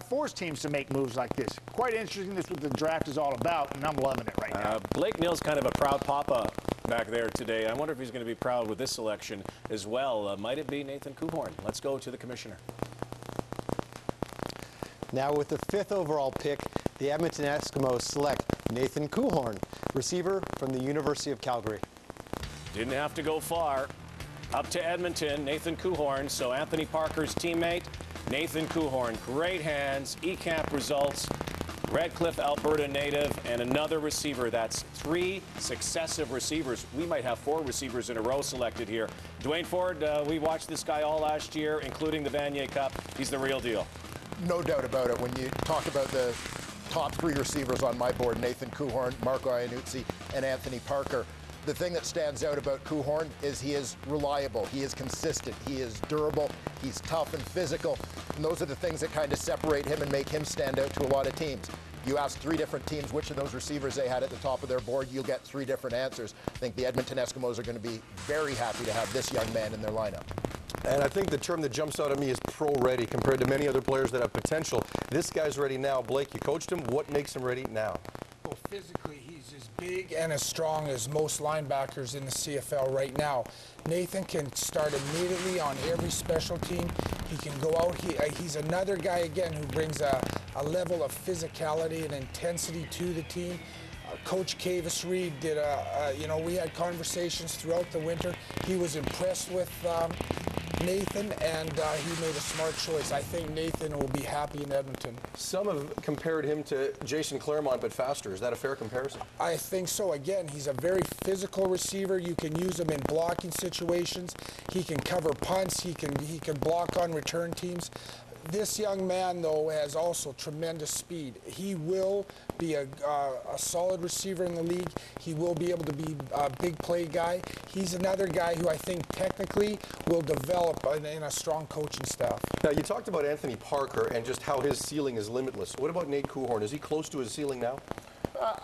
force teams to make moves like this. Quite interesting. This is what the draft is all about, and I'm loving it right now. Blake Neal's kind of a proud papa back there today. I wonder if he's going to be proud with this selection as well. Might it be Nathan Kuhorn? Let's go to the commissioner. Now with the 5th overall pick, the Edmonton Eskimos select Nathan Kuhorn, receiver from the University of Calgary. Didn't have to go far. Up to Edmonton, Nathan Kuhorn. So Anthony Parker's teammate, Nathan Kuhorn. Great hands, eCamp results. Redcliffe, Alberta native, and another receiver. That's 3 successive receivers. We might have 4 receivers in a row selected here. Dwayne Ford, we watched this guy all last year, including the Vanier Cup. He's the real deal. No doubt about it. When you talk about the top 3 receivers on my board, Nathan Kuhorn, Marco Iannuzzi, and Anthony Parker, the thing that stands out about Kuhorn is he is reliable, he is consistent, he is durable, he's tough and physical, and those are the things that kind of separate him and make him stand out to a lot of teams. You ask 3 different teams which of those receivers they had at the top of their board, you'll get 3 different answers. I think the Edmonton Eskimos are going to be very happy to have this young man in their lineup. And I think the term that jumps out at me is pro-ready compared to many other players that have potential. This guy's ready now. Blake, you coached him. What makes him ready now? Well, physically, he's as big and as strong as most linebackers in the CFL right now. Nathan can start immediately on every special team. He can go out. He's another guy, again, who brings a level of physicality and intensity to the team. Coach Kavis Reed did you know, we had conversations throughout the winter. He was impressed with Nathan, and he made a smart choice. I think Nathan will be happy in Edmonton. Some have compared him to Jason Claremont, but faster. Is that a fair comparison? I think so. Again, he's a very physical receiver. You can use him in blocking situations. He can cover punts. He can block on return teams. This young man, though, has also tremendous speed. He will be a solid receiver in the league. He will be able to be a big play guy. He's another guy who I think technically will develop in a strong coaching staff. Now, you talked about Anthony Parker and just how his ceiling is limitless. What about Nate Coulthorn? Is he close to his ceiling now?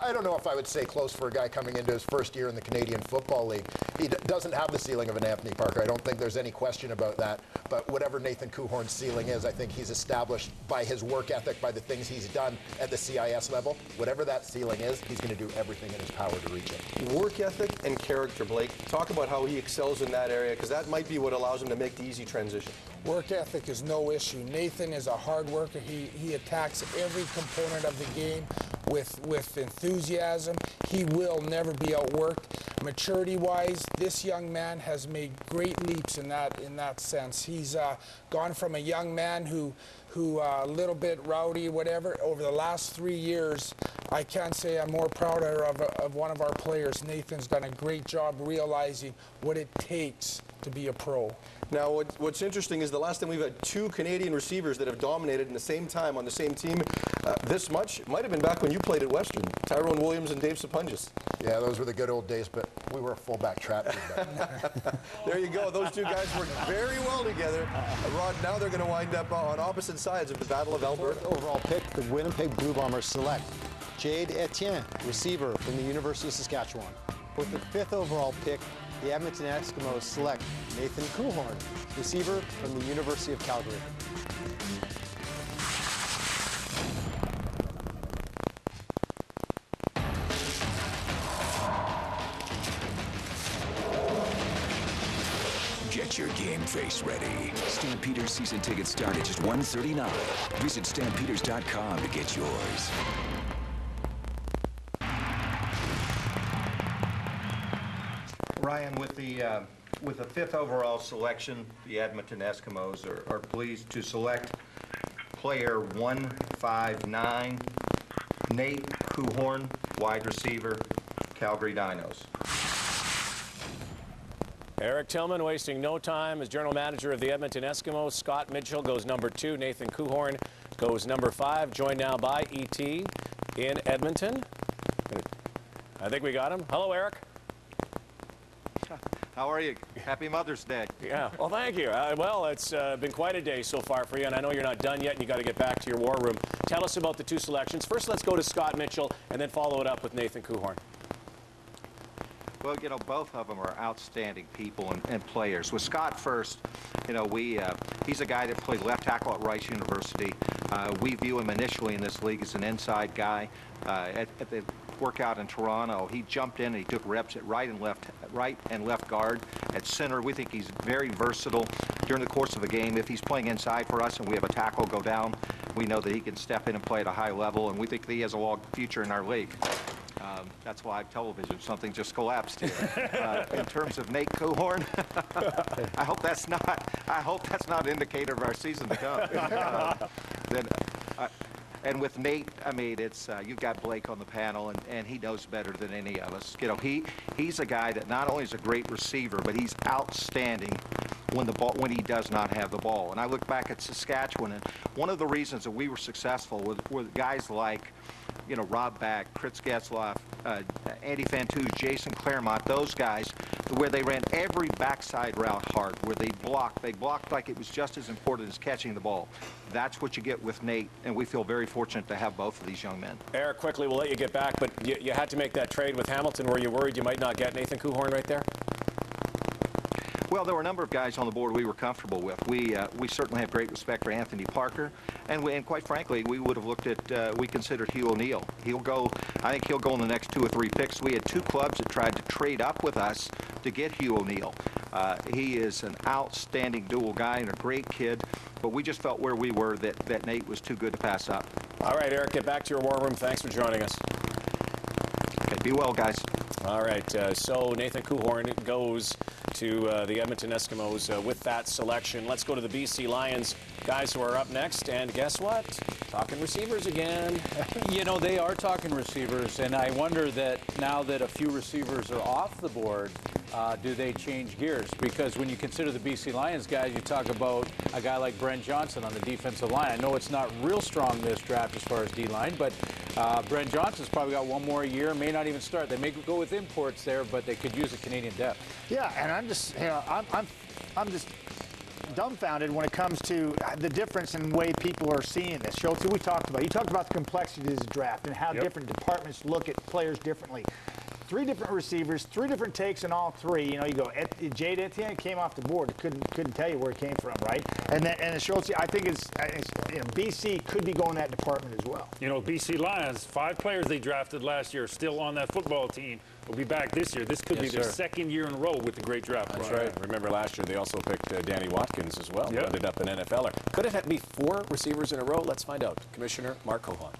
I don't know if I would say close for a guy coming into his first year in the Canadian Football League. He doesn't have the ceiling of an Anthony Parker. I don't think there's any question about that. But whatever Nathan Coulthorn's ceiling is, I think he's established by his work ethic, by the things he's done at the CIS level. Whatever that ceiling is, he's going to do everything in his power to reach it. Work ethic and character, Blake. Talk about how he excels in that area, because that might be what allows him to make the easy transition. Work ethic is no issue. Nathan is a hard worker. He attacks every component of the game with enthusiasm. He will never be outworked. Maturity-wise, this young man has made great leaps in that sense. He's gone from a young man who a little bit rowdy, whatever. Over the last 3 years, I can't say I'm more prouder of one of our players. Nathan's done a great job realizing what it takes to be a pro. Now, what's interesting is the last time we've had two Canadian receivers that have dominated in the same time on the same team this much might have been back when you played at Western. Tyrone Williams and Dave Sapunjas. Yeah, those were the good old days, but we were a fullback trap team then. There you go. Those two guys worked very well together. Rod, now they're going to wind up on opposite sides of the Battle of Alberta. Fourth overall pick, the Winnipeg Blue Bombers select Jade Etienne, receiver from the University of Saskatchewan. With the fifth overall pick, the Edmonton Eskimos select Nathan Coulthorn, receiver from the University of Calgary. Get your game face ready. Stampeders season tickets start at just $139. Visit stampeders.com to get yours. Ryan, with the fifth overall selection, the Edmonton Eskimos are pleased to select player 159, Nate Coulthorn, wide receiver, Calgary Dinos. Eric Tillman wasting no time as general manager of the Edmonton Eskimos. Scott Mitchell goes number 2. Nathan Coulthorn goes number 5. Joined now by ET in Edmonton. I think we got him. Hello, Eric. How are you? Happy Mother's Day. Yeah, well, thank you. Well, it's been quite a day so far for you, and I know you're not done yet, and you got to get back to your war room. Tell us about the two selections. First, let's go to Scott Mitchell, and then follow it up with Nathan Coulthorn. Well, you know, both of them are outstanding people and players. With Scott first, you know, he's a guy that played left tackle at Rice University. We view him initially in this league as an inside guy. At the workout in Toronto, he jumped in and he took reps at right and left guard. At center, we think he's very versatile during the course of a game. If he's playing inside for us and we have a tackle go down, we know that he can step in and play at a high level, and we think that he has a long future in our league. That's live television. Something just collapsed here. In terms of Nate Coulthorn, I hope that's not an indicator of our season to come. And with Nate, I mean, it's you've got Blake on the panel, and he knows better than any of us. You know, he's a guy that not only is a great receiver, but he's outstanding when he does not have the ball. And I look back at Saskatchewan, and one of the reasons that we were successful were guys like, you know, Rob Back, Fritz Getzlaff, Andy Fantuz, Jason Claremont, those guys, where they ran every backside route hard, where they blocked like it was just as important as catching the ball. That's what you get with Nate, and we feel very fortunate to have both of these young men. Eric, quickly, we'll let you get back, but you had to make that trade with Hamilton. Were you worried you might not get Nathan Coulthorn right there? Well, there were a number of guys on the board we were comfortable with. We certainly have great respect for Anthony Parker, and quite frankly, we would have looked at, we considered Hugh O'Neill. I think he'll go in the next 2 or 3 picks. We had 2 clubs that tried to trade up with us to get Hugh O'Neill. He is an outstanding dual guy and a great kid, but we just felt where we were that Nate was too good to pass up. All right, Eric, get back to your war room. Thanks for joining us. Okay, be well, guys. All right, so Nathan Kuhorn goes to the Edmonton Eskimos with that selection. Let's go to the BC Lions, guys who are up next. And guess what? Talking receivers again. You know, they are talking receivers, and I wonder that now that a few receivers are off the board, do they change gears? Because when you consider the BC Lions guys, you talk about a guy like Brent Johnson on the defensive line. I know it's not real strong this draft as far as D-line, but Brent Johnson's probably got one more year, may not even start. They may go with imports there, but they could use a Canadian depth. Yeah, and I'm just, you know, I'm just dumbfounded when it comes to the difference in the way people are seeing this. Schultz, you talked about the complexity of this draft and how different departments look at players differently. 3 different receivers, 3 different takes on all 3. You know, you go, Jade Etienne came off the board. Couldn't tell you where it came from, right? And Schultz, I think it's you know, BC could be going that department as well. You know, BC Lions, 5 players they drafted last year still on that football team will be back this year. This could be their second year in a row with the great draft. That's right. Remember last year they also picked Danny Watkins as well. Yep. Ended up an NFLer. Could it be 4 receivers in a row? Let's find out. Commissioner Mark Cohon.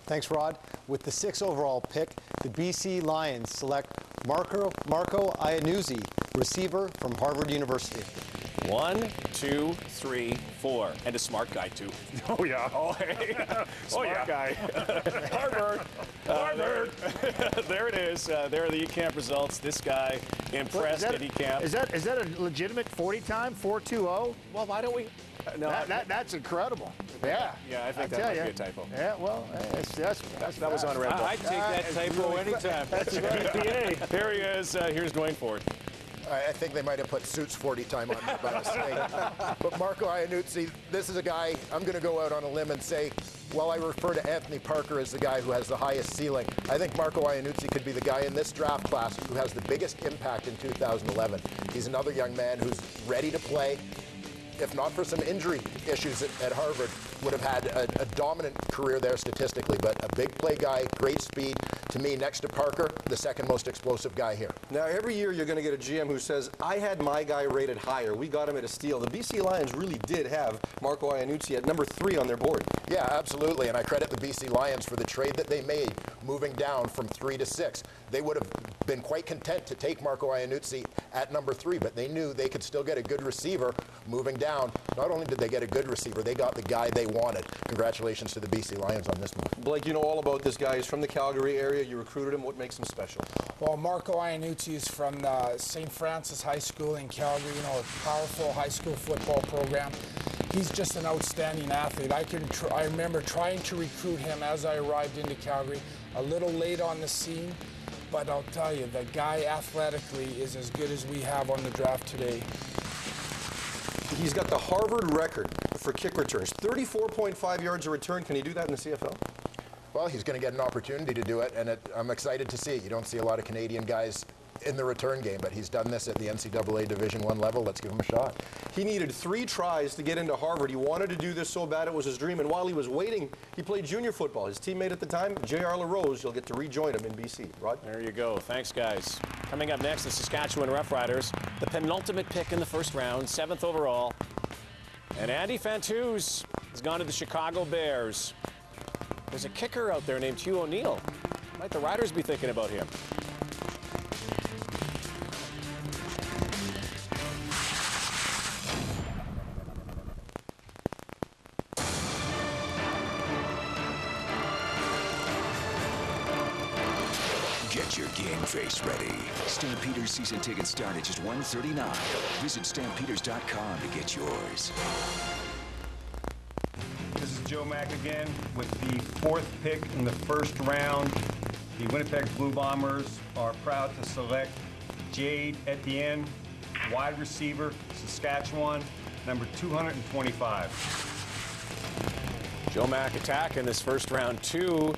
Thanks, Rod. With the 6th overall pick, the BC Lions select Marco Iannuzzi, receiver from Harvard University. 1, 2, 3, 4. And a smart guy, too. Oh, yeah. Oh, hey. Smart guy. Harvard. Harvard. There it is. There are the E-Camp results. This guy impressed at E-Camp. Is that a legitimate 40 time, 4.20? Well, why don't we? No, that's incredible. Yeah. Yeah, I think that might be a typo. Yeah, well, that was on Red Bull. I'd take that typo anytime. That's PPA. Here he is. Here's Dwayne Ford. I think they might have put Suits 40 time on me by mistake. But Marco Iannuzzi, this is a guy, I'm going to go out on a limb and say, while I refer to Anthony Parker as the guy who has the highest ceiling, I think Marco Iannuzzi could be the guy in this draft class who has the biggest impact in 2011. He's another young man who's ready to play. If not for some injury issues at Harvard, would have had a dominant career there statistically, but a big play guy, great speed. To me, next to Parker, the second most explosive guy here. Now, every year you're going to get a GM who says, I had my guy rated higher. We got him at a steal. The BC Lions really did have Marco Iannuzzi at number 3 on their board. Yeah, absolutely, and I credit the BC Lions for the trade that they made, moving down from 3 to 6. They would have been quite content to take Marco Iannuzzi at number 3, but they knew they could still get a good receiver moving down. Not only did they get a good receiver, they got the guy they wanted. Congratulations to the BC Lions on this move. Blake, you know all about this guy. He's from the Calgary area. You recruited him. What makes him special? Well, Marco Iannuzzi is from St. Francis High School in Calgary, you know, a powerful high school football program. He's just an outstanding athlete. I remember trying to recruit him as I arrived into Calgary, a little late on the scene, but I'll tell you, the guy athletically is as good as we have on the draft today. He's got the Harvard record for kick returns, 34.5 yards a return. Can he do that in the CFL? Well, he's going to get an opportunity to do it, and I'm excited to see it. You don't see a lot of Canadian guys in the return game, but he's done this at the NCAA Division I level. Let's give him a shot. He needed 3 tries to get into Harvard. He wanted to do this so bad it was his dream, and while he was waiting, he played junior football. His teammate at the time, J.R. LaRose, you'll get to rejoin him in BC. Rod? There you go. Thanks, guys. Coming up next, the Saskatchewan Roughriders, the penultimate pick in the first round, 7th overall. And Andy Fantuz has gone to the Chicago Bears. There's a kicker out there named Hugh O'Neill. Might the Riders be thinking about him? Get your game face ready. Stampeders season tickets start at just $139. Visit stampeders.com to get yours. This is Joe Mack again with the 4th pick in the first round. The Winnipeg Blue Bombers are proud to select Jade Etienne, wide receiver, Saskatchewan, number 225. Joe Mack attack in this first round. 2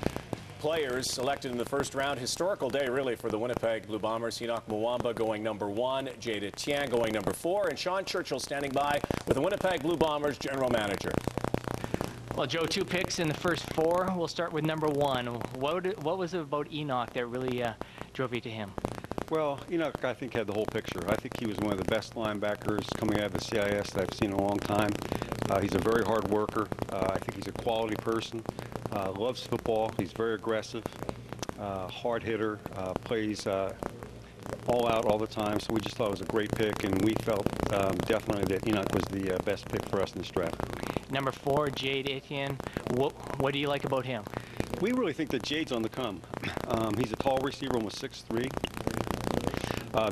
players selected in the first round. Historical day, really, for the Winnipeg Blue Bombers. Enoch Mwamba going number 1, Jade Etienne going number 4, and Sean Churchill standing by with the Winnipeg Blue Bombers general manager. Well, Joe, 2 picks in the first 4. We'll start with number 1. What was it about Enoch that really drove you to him? Well, Enoch, I think, had the whole picture. I think he was one of the best linebackers coming out of the CIS that I've seen in a long time. He's a very hard worker. I think he's a quality person. Loves football. He's very aggressive. hard hitter, plays all out all the time. So we just thought it was a great pick, and we felt definitely that Enoch was the best pick for us in this draft. Number 4, Jade Etienne. What do you like about him? We really think that Jade's on the come. He's a tall receiver, almost 6'3".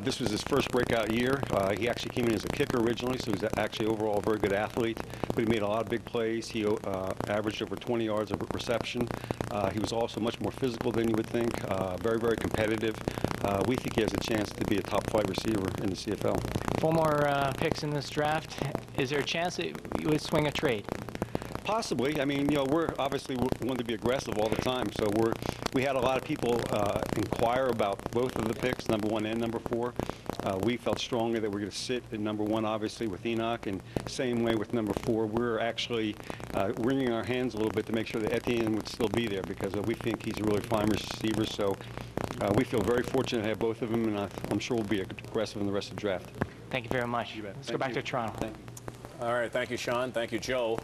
This was his first breakout year. He actually came in as a kicker originally, so he's actually overall a very good athlete. But he made a lot of big plays. He averaged over 20 yards of reception. He was also much more physical than you would think. Very, very competitive. We think he has a chance to be a top-flight receiver in the CFL. 4 more picks in this draft. Is there a chance that you would swing a trade? Possibly. I mean, we're obviously want to be aggressive all the time. So we had a lot of people inquire about both of the picks, number 1 and number 4. We felt strongly that we're going to sit at number 1, obviously, with Enoch, and same way with number 4. We're actually wringing our hands a little bit to make sure that Etienne would still be there because we think he's a really fine receiver. So we feel very fortunate to have both of them, and I'm sure we'll be aggressive in the rest of the draft. Thank you very much. Let's go back to Toronto. Thank you. All right, thank you, Sean. Thank you, Joe.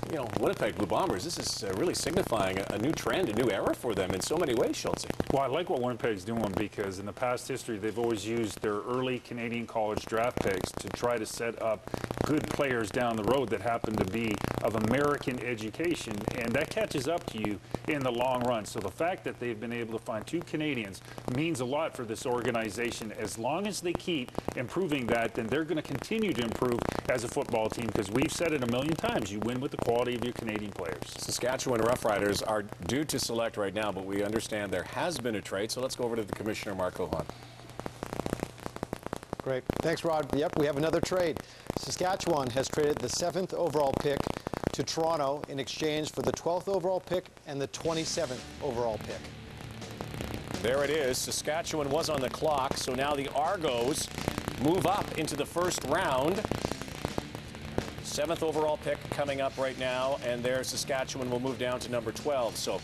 You know, Winnipeg Blue Bombers, this is really signifying a new trend, a new era for them in so many ways, Schultze. Well, I like what Winnipeg's doing because in the past history, they've always used their early Canadian college draft picks to try to set up good players down the road that happen to be of American education, and that catches up to you in the long run. So the fact that they've been able to find 2 Canadians means a lot for this organization. As long as they keep improving that, then they're going to continue to improve as a football team because we've said it a million times, you win with the quality of your Canadian players. Saskatchewan Roughriders are due to select right now, but we understand there has been a trade, so let's go over to the Commissioner, Mark Cohon. Great. Thanks, Rod. Yep, we have another trade. Saskatchewan has traded the 7th overall pick to Toronto in exchange for the 12th overall pick and the 27th overall pick. There it is. Saskatchewan was on the clock, so now the Argos move up into the first round. 7th overall pick coming up right now, and there Saskatchewan will move down to number 12. So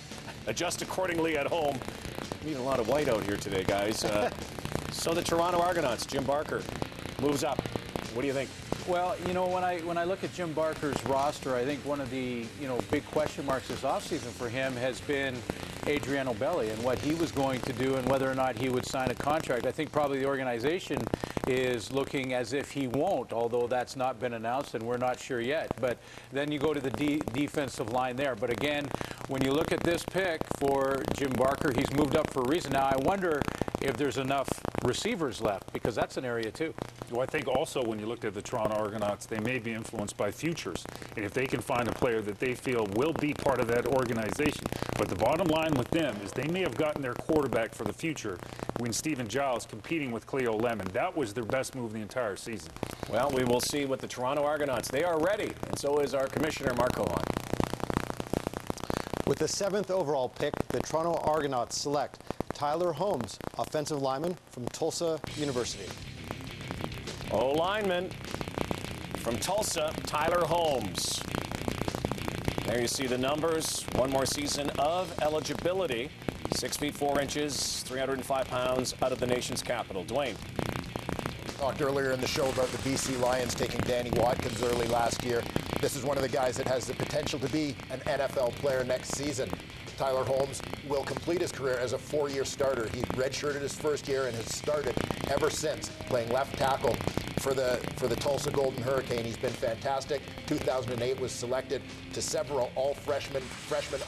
adjust accordingly at home. Need a lot of white out here today, guys. So the Toronto Argonauts, Jim Barker, moves up. What do you think? Well, you know, when I look at Jim Barker's roster, I think one of the big question marks this offseason for him has been Adriano Belli and what he was going to do and whether or not he would sign a contract. I think probably the organization is looking as if he won't, although that's not been announced and we're not sure yet. But then you go to the defensive line there. But again, when you look at this pick for Jim Barker, he's moved up for a reason. Now, I wonder if there's enough receivers left, because that's an area too. Well, I think also when you look at the Toronto Argonauts, they may be influenced by futures. And if they can find a player that they feel will be part of that organization. But the bottom line with them is they may have gotten their quarterback for the future when Stephen Giles competing with Cleo Lemon. That was their best move the entire season. Well, we will see with the Toronto Argonauts. They are ready, and so is our commissioner, Mark Cohon. With the 7th overall pick, the Toronto Argonauts select Tyler Holmes, offensive lineman from Tulsa University. O-lineman from Tulsa, Tyler Holmes. There you see the numbers. 1 more season of eligibility. 6 feet 4 inches, 305 pounds, out of the nation's capital. Dwayne. Talked earlier in the show about the BC Lions taking Danny Watkins early last year. This is one of the guys that has the potential to be an NFL player next season. Tyler Holmes will complete his career as a 4-year starter. He redshirted his first year and has started ever since, playing left tackle for the Tulsa Golden Hurricane. He's been fantastic. 2008 was selected to several all-freshman,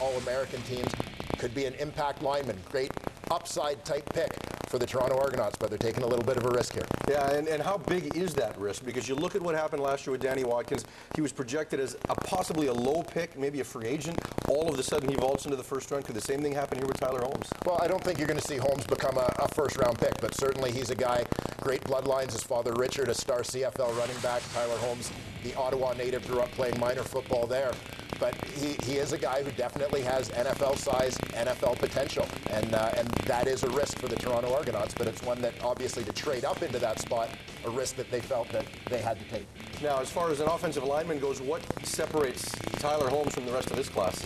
all-American teams. Could be an impact lineman. Great upside type pick for the Toronto Argonauts, but they're taking a little bit of a risk here. Yeah, and how big is that risk? Because you look at what happened last year with Danny Watkins. He was projected as possibly a low pick, maybe a free agent. All of a sudden, he vaults into the first round. Could the same thing happen here with Tyler Holmes? Well, I don't think you're going to see Holmes become a first-round pick, but certainly he's a guy, great bloodlines. His father, Richard, a star CFL running back. Tyler Holmes, the Ottawa native, grew up playing minor football there. But he is a guy who definitely has NFL size, NFL potential, and that is a risk for the Toronto Argonauts, but it's one that obviously to trade up into that spot, a risk that they felt that they had to take. Now, as far as an offensive lineman goes, what separates Tyler Holmes from the rest of this class?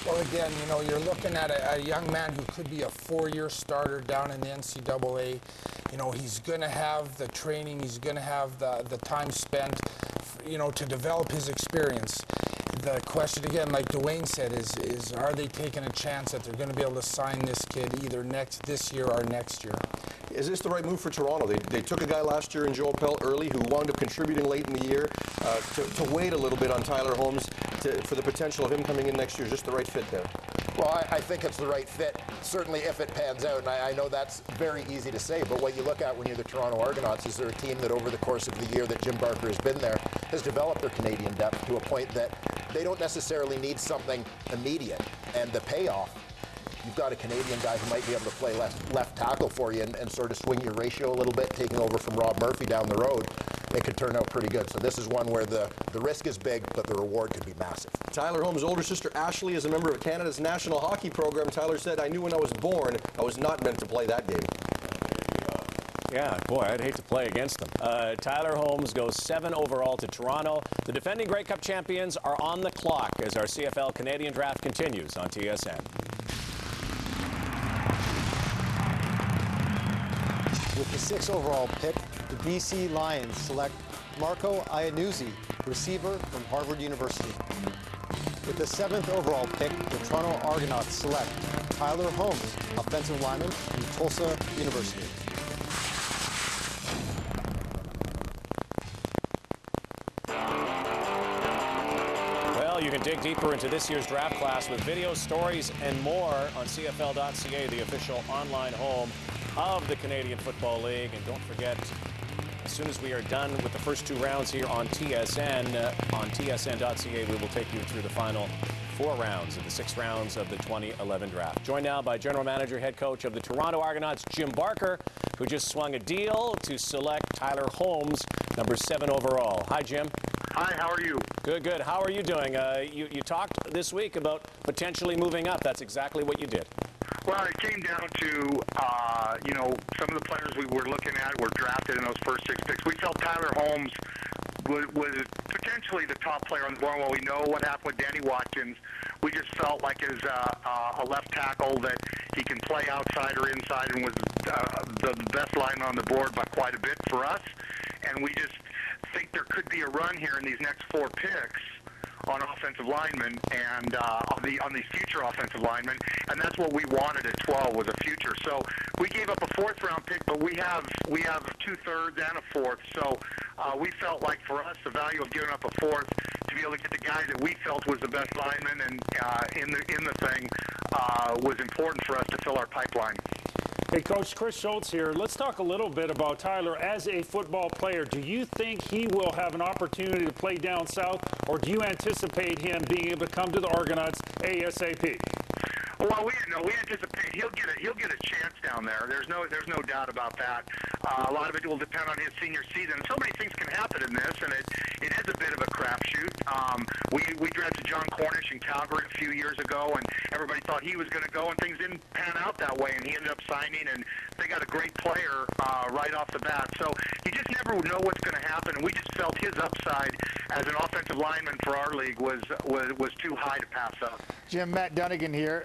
Well, again, you know, you're looking at a young man who could be a 4-year starter down in the NCAA. You know, he's going to have the training, he's going to have the time spent, you know, to develop his experience. the question again, like Dwayne said, is are they taking a chance that they're going to be able to sign this kid either this year or next year? Is this the right move for Toronto? They took a guy last year in Joel Pell early who wound up contributing late in the year. To wait a little bit on Tyler Holmes for the potential of him coming in next year, is just the right fit there? Well, I think it's the right fit, certainly if it pans out, and I know that's very easy to say, but what you look at when you're the Toronto Argonauts is they're a team that over the course of the year that Jim Barker has been there has developed their Canadian depth to a point that they don't necessarily need something immediate, and the payoff, you've got a Canadian guy who might be able to play left tackle for you and sort of swing your ratio a little bit, taking over from Rob Murphy down the road. It could turn out pretty good. So this is one where the risk is big, but the reward could be massive. Tyler Holmes' older sister Ashley is a member of Canada's national hockey program. Tyler said, "I knew when I was born I was not meant to play that game." Yeah, boy, I'd hate to play against them. Tyler Holmes goes 7 overall to Toronto. The defending Grey Cup champions are on the clock as our CFL Canadian Draft continues on TSN. With the 6th overall pick, the BC Lions select Marco Iannuzzi, receiver from Harvard University. With the 7th overall pick, the Toronto Argonauts select Tyler Holmes, offensive lineman from Tulsa University. Well, you can dig deeper into this year's draft class with video, stories, and more on CFL.ca, the official online home of the Canadian Football League. And don't forget, as soon as we are done with the first 2 rounds here on TSN.ca, we will take you through the final 4 rounds of the 6 rounds of the 2011 draft. Joined now by General Manager, Head Coach of the Toronto Argonauts, Jim Barker, who just swung a deal to select Tyler Holmes, number 7 overall. Hi, Jim. Hi, how are you? Good, good. How are you doing? You talked this week about potentially moving up. That's exactly what you did. Well, it came down to, some of the players we were looking at were drafted in those first 6 picks. We felt Tyler Holmes was potentially the top player on the board. Well, we know what happened with Danny Watkins. We just felt like as a left tackle that he can play outside or inside and was the best lineman on the board by quite a bit for us. And we just think there could be a run here in these next 4 picks on offensive linemen and on these future offensive linemen, and that's what we wanted at 12 was a future. So we gave up a 4th round pick, but we have 2/3 and a 4th. So we felt like for us the value of giving up a 4th to be able to get the guy that we felt was the best lineman and in the thing was important for us to fill our pipeline. Hey, Coach, Chris Schultz here. Let's talk a little bit about Tyler as a football player. Do you think he will have an opportunity to play down south, or do you anticipate him being able to come to the Argonauts ASAP? Well, we anticipate he'll get a chance down there. There's no doubt about that. A lot of it will depend on his senior season. So many things can happen in this, and it is a bit of a crapshoot. We drafted John Cornish in Calgary a few years ago, and everybody thought he was going to go, and things didn't pan out that way, and he ended up signing, and they got a great player right off the bat. So you just never know what's going to happen, and we just felt his upside as an offensive lineman for our league was too high to pass up. Jim, Matt Dunnigan here.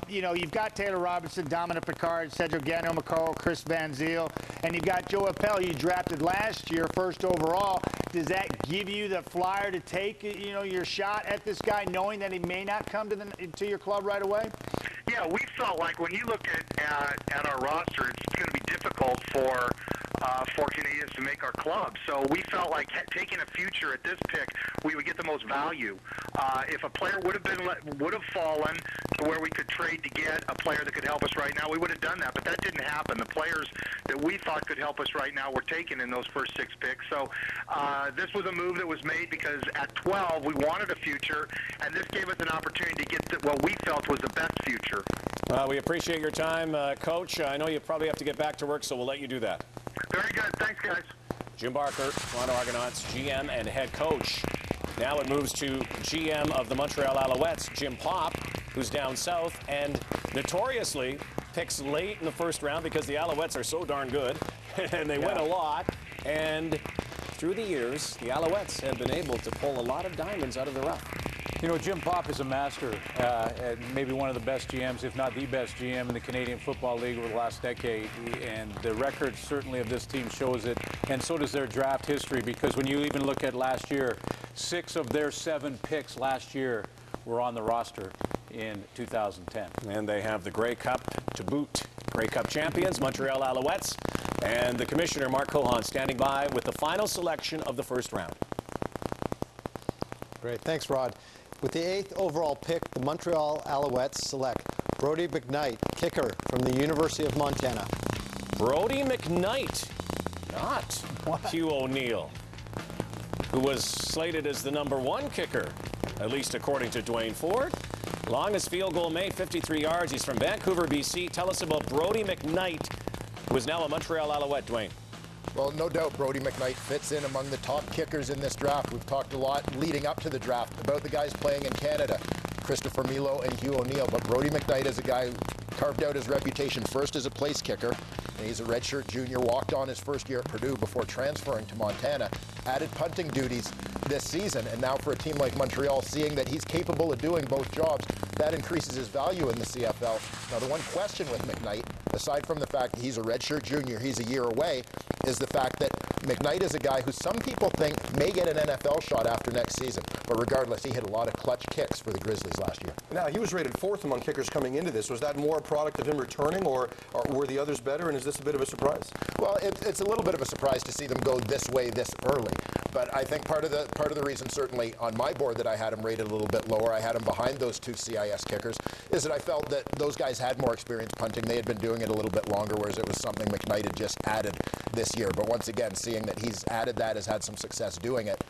You've got Taylor Robinson, Dominic Picard, Cedric Gano-McCall, Chris Van Zyl, and you've got Joe Appel you drafted last year, 1st overall. Does that give you the flyer to take, your shot at this guy, knowing that he may not come to your club right away? Yeah, we felt like when you look at our roster, it's going to be difficult for Canadians to make our club. So we felt like taking a future at this pick, we would get the most value. If a player would have fallen to where we could trade to get a player that could help us right now, we would have done that. But that didn't happen. The players that we thought could help us right now were taken in those first 6 picks. So this was a move that was made because at 12 we wanted a future, and this gave us an opportunity to get what we felt was the best future. We appreciate your time, Coach. I know you probably have to get back to work, so we'll let you do that. Very good. Thanks, guys. Jim Barker, Toronto Argonauts GM and head coach. Now it moves to GM of the Montreal Alouettes, Jim Popp, who's down south and notoriously picks late in the 1st round because the Alouettes are so darn good and they win a lot. And through the years, the Alouettes have been able to pull a lot of diamonds out of the rough. Jim Popp is a master, and maybe one of the best GMs, if not the best GM in the Canadian Football League over the last decade. And the record certainly of this team shows it, and so does their draft history, because when you even look at last year, 6 of their 7 picks last year were on the roster in 2010. And they have the Grey Cup to boot. Grey Cup champions, Montreal Alouettes, and the commissioner, Mark Cohan, standing by with the final selection of the first round. Great. Thanks, Rod. With the 8th overall pick, the Montreal Alouettes select Brody McKnight, kicker from the University of Montana. Brody McKnight, not Hugh O'Neill, who was slated as the #1 kicker, at least according to Dwayne Ford. Longest field goal made, 53 yards. He's from Vancouver, BC. Tell us about Brody McKnight, who is now a Montreal Alouette, Dwayne. Well, no doubt Brody McKnight fits in among the top kickers in this draft. We've talked a lot leading up to the draft about the guys playing in Canada, Christopher Milo and Hugh O'Neill. But Brody McKnight is a guy who carved out his reputation first as a place kicker. And he's a redshirt junior, walked on his first year at Purdue before transferring to Montana, added punting duties this season, and now for a team like Montreal, seeing that he's capable of doing both jobs, that increases his value in the CFL. Now, the one question with McKnight, aside from the fact that he's a redshirt junior, he's a year away, is the fact that McKnight is a guy who some people think may get an NFL shot after next season. But regardless, he hit a lot of clutch kicks for the Grizzlies last year. Now, he was rated 4th among kickers coming into this. Was that more a product of him returning, or were the others better, and is this a bit of a surprise? Well, it's a little bit of a surprise to see them go this way this early. But I think part of the reason, certainly on my board, that I had him rated a little bit lower, I had him behind those 2 CIS kickers, is that I felt that those guys had more experience punting. They had been doing it a little bit longer, whereas it was something McKnight had just added this year. But once again, seeing that he's added that, has had some success doing it,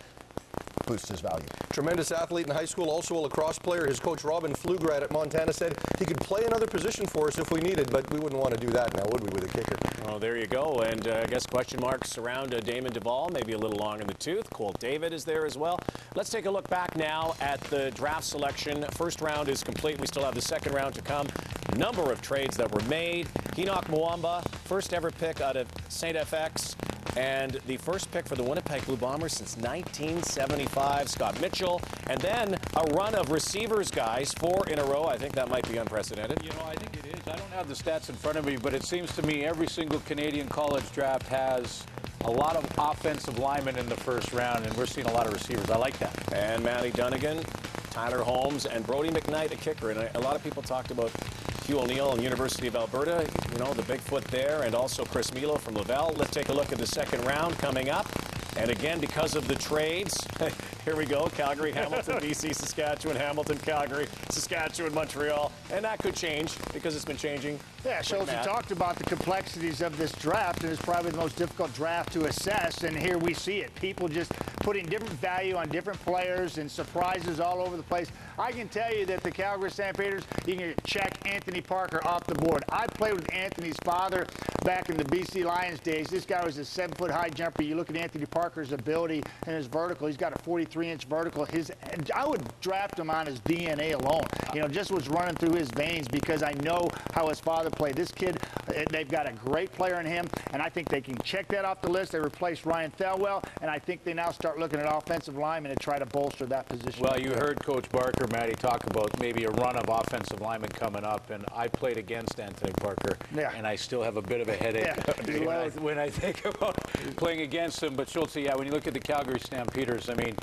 boosts his value. Tremendous athlete in high school, also a lacrosse player. His coach, Robin Pflugrad at Montana, said he could play another position for us if we needed, but we wouldn't want to do that now, would we, with a kicker? Oh, there you go. And I guess question marks around Damon Duvall, maybe a little long in the tooth. Colt David is there as well. Let's take a look back now at the draft selection. First round is complete. We still have the second round to come. Number of trades that were made. Enoch Mwamba, first ever pick out of St. FX. And the first pick for the Winnipeg Blue Bombers since 1975, Scott Mitchell. And then a run of receivers, guys, 4 in a row. I think that might be unprecedented. You know, I think it is. I don't have the stats in front of me, but it seems to me every single Canadian college draft has a lot of offensive linemen in the first round, and we're seeing a lot of receivers. I like that. And Matty Dunnigan, Tyler Holmes, and Brody McKnight, a kicker. And a lot of people talked about Hugh O'Neill and University of Alberta, you know, the big foot there, and also Chris Milo from Laval. Let's take a look at the second round coming up. And again, because of the trades, here we go. Calgary, Hamilton, BC, Saskatchewan, Hamilton, Calgary, Saskatchewan, Montreal. And that could change because it's been changing. Yeah, Schultz, you talked about the complexities of this draft, and it's probably the most difficult draft to assess. And here we see it. People just putting different value on different players and surprises all over the place. I can tell you that the Calgary Stampeders, you can check Anthony Parker off the board. I played with Anthony's father back in the BC Lions days. This guy was a 7-foot high jumper. You look at Anthony Parker's ability and his vertical. He's got a 43-inch vertical. I would draft him on his DNA alone. You know, just what's running through his veins, because I know how his father played. This kid, they've got a great player in him, and I think they can check that off the list. They replaced Ryan Thelwell, and I think they now start looking at offensive linemen to try to bolster that position. Well, you heard Coach Barker, Matty, talk about maybe a run of offensive linemen coming up, and I played against Anthony Parker, and I still have a bit of a headache when I think about playing against him. But Schultz, yeah, when you look at the Calgary Stampeders, I mean,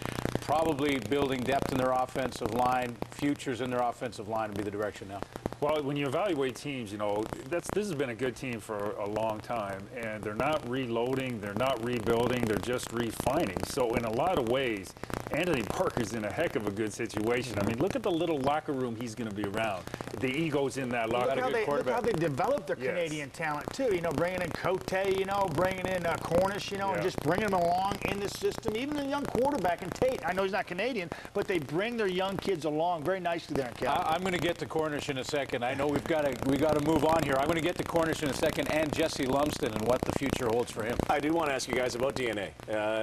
probably building depth in their offensive line, futures in their offensive line would be the direction now. Well, when you evaluate teams, you know, this has been a good team for a long time, and they're not reloading, they're not rebuilding, they're just refining. So in a lot of ways, Anthony Parker's in a heck of a good situation. I mean, look at the little locker room he's going to be around. The ego's in that locker room. Look how they developed their Canadian talent, too. You know, bringing in Cote, you know, bringing in Cornish, you know, and just bringing them along in the system. Even the young quarterback in Tate. I know he's not Canadian, but they bring their young kids along very nicely there in Calgary. I'm going to get to Cornish in a second. I know we got to move on here. I'm going to get to Cornish in a second, and Jesse Lumsden and what the future holds for him. I do want to ask you guys about DNA.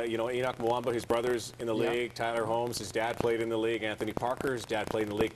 You know, Enoch Mwamba, his brother's in the league. Tyler Holmes, his dad played in the league. Anthony Parker, his dad played in the league.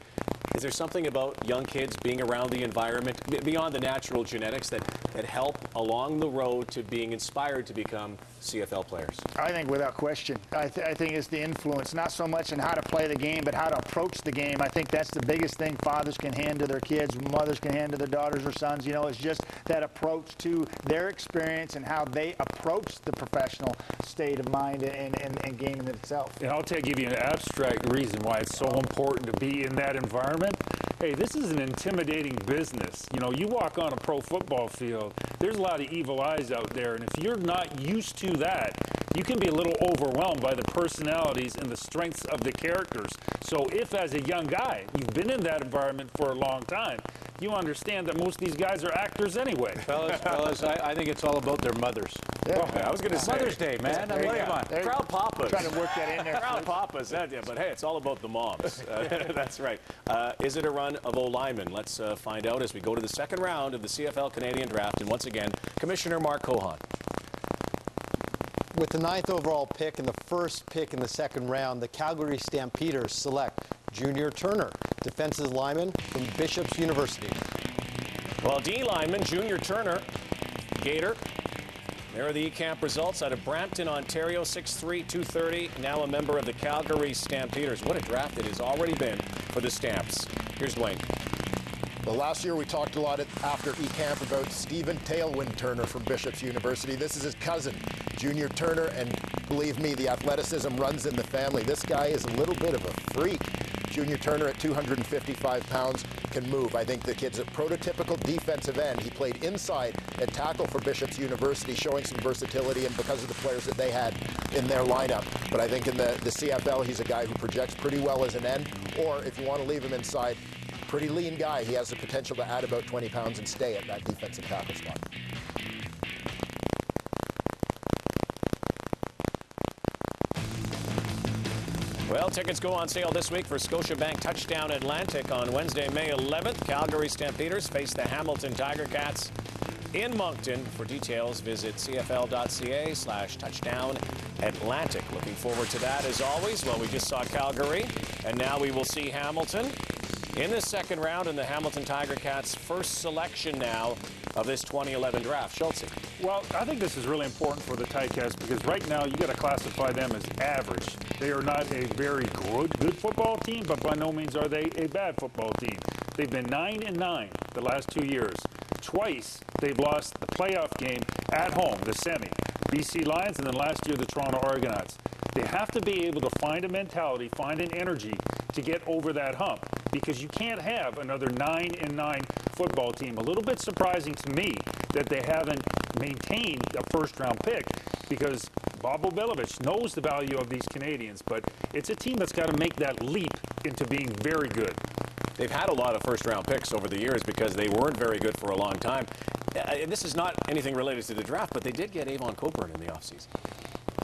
Is there something about young kids being around the environment, beyond the natural genetics, that help along the road to being inspired to become CFL players? I think without question. I think it's the influence, not so much in how to play the game, but how to approach the game. I think that's the biggest thing fathers can hand to their kids, mothers can hand to their daughters or sons. You know, it's just that approach to their experience and how they approach the professional state of mind and gaming itself. And I'll give you an abstract reason why it's so important to be in that environment. Hey, this is an intimidating business. You know, you walk on a pro football field, there's a lot of evil eyes out there, and if you're not used to that, you can be a little overwhelmed by the personalities and the strengths of the characters. So if, as a young guy, you've been in that environment for a long time, you understand that most of these guys are actors anyway. Fellas, I think it's all about their mothers. Yeah, I was going to say. Mother's Day, man. I mean, come on. Proud papas. Trying to work that in there. Proud papas, yeah, but hey, it's all about the moms. That's right. Is it a run of O-linemen? Let's find out as we go to the second round of the CFL Canadian Draft. And once again, Commissioner Mark Cohan. With the 9th overall pick and the first pick in the second round, the Calgary Stampeders select Junior Turner, defensive lineman from Bishop's University. Well, D lineman Junior Turner, Gator. There are the camp results out of Brampton, Ontario, 6'3", 230, now a member of the Calgary Stampeders. What a draft it has already been for the Stamps. Here's Dwayne. Well, last year we talked a lot after E-Camp about Stephen Tailwind Turner from Bishop's University. This is his cousin, Junior Turner, and believe me, the athleticism runs in the family. This guy is a little bit of a freak. Junior Turner at 255 pounds can move. I think the kid's a prototypical defensive end. He played inside at tackle for Bishop's University, showing some versatility and because of the players that they had in their lineup. But I think in the CFL, he's a guy who projects pretty well as an end, or if you want to leave him inside, pretty lean guy. He has the potential to add about 20 pounds and stay at that defensive tackle spot. Well, tickets go on sale this week for Scotiabank Touchdown Atlantic on Wednesday, May 11th. Calgary Stampeders face the Hamilton Tiger Cats in Moncton. For details, visit cfl.ca/touchdown Atlantic. Looking forward to that as always. Well, we just saw Calgary, and now we will see Hamilton in the second round, and the Hamilton Tiger Cats' first selection now of this 2011 draft. Schultze. Well, I think this is really important for the Ticats because right now you got to classify them as average. They are not a very good football team, but by no means are they a bad football team. They've been 9-9 the last 2 years. Twice they've lost the playoff game at home, the semi. BC Lions, and then last year the Toronto Argonauts. They have to be able to find a mentality, find an energy to get over that hump, because you can't have another 9-9 football team. A little bit surprising to me that they haven't maintained a first-round pick, because Bob Obilovich knows the value of these Canadians, but it's a team that's got to make that leap into being very good. They've had a lot of first-round picks over the years because they weren't very good for a long time. This is not anything related to the draft, but they did get Avon Coburn in the offseason.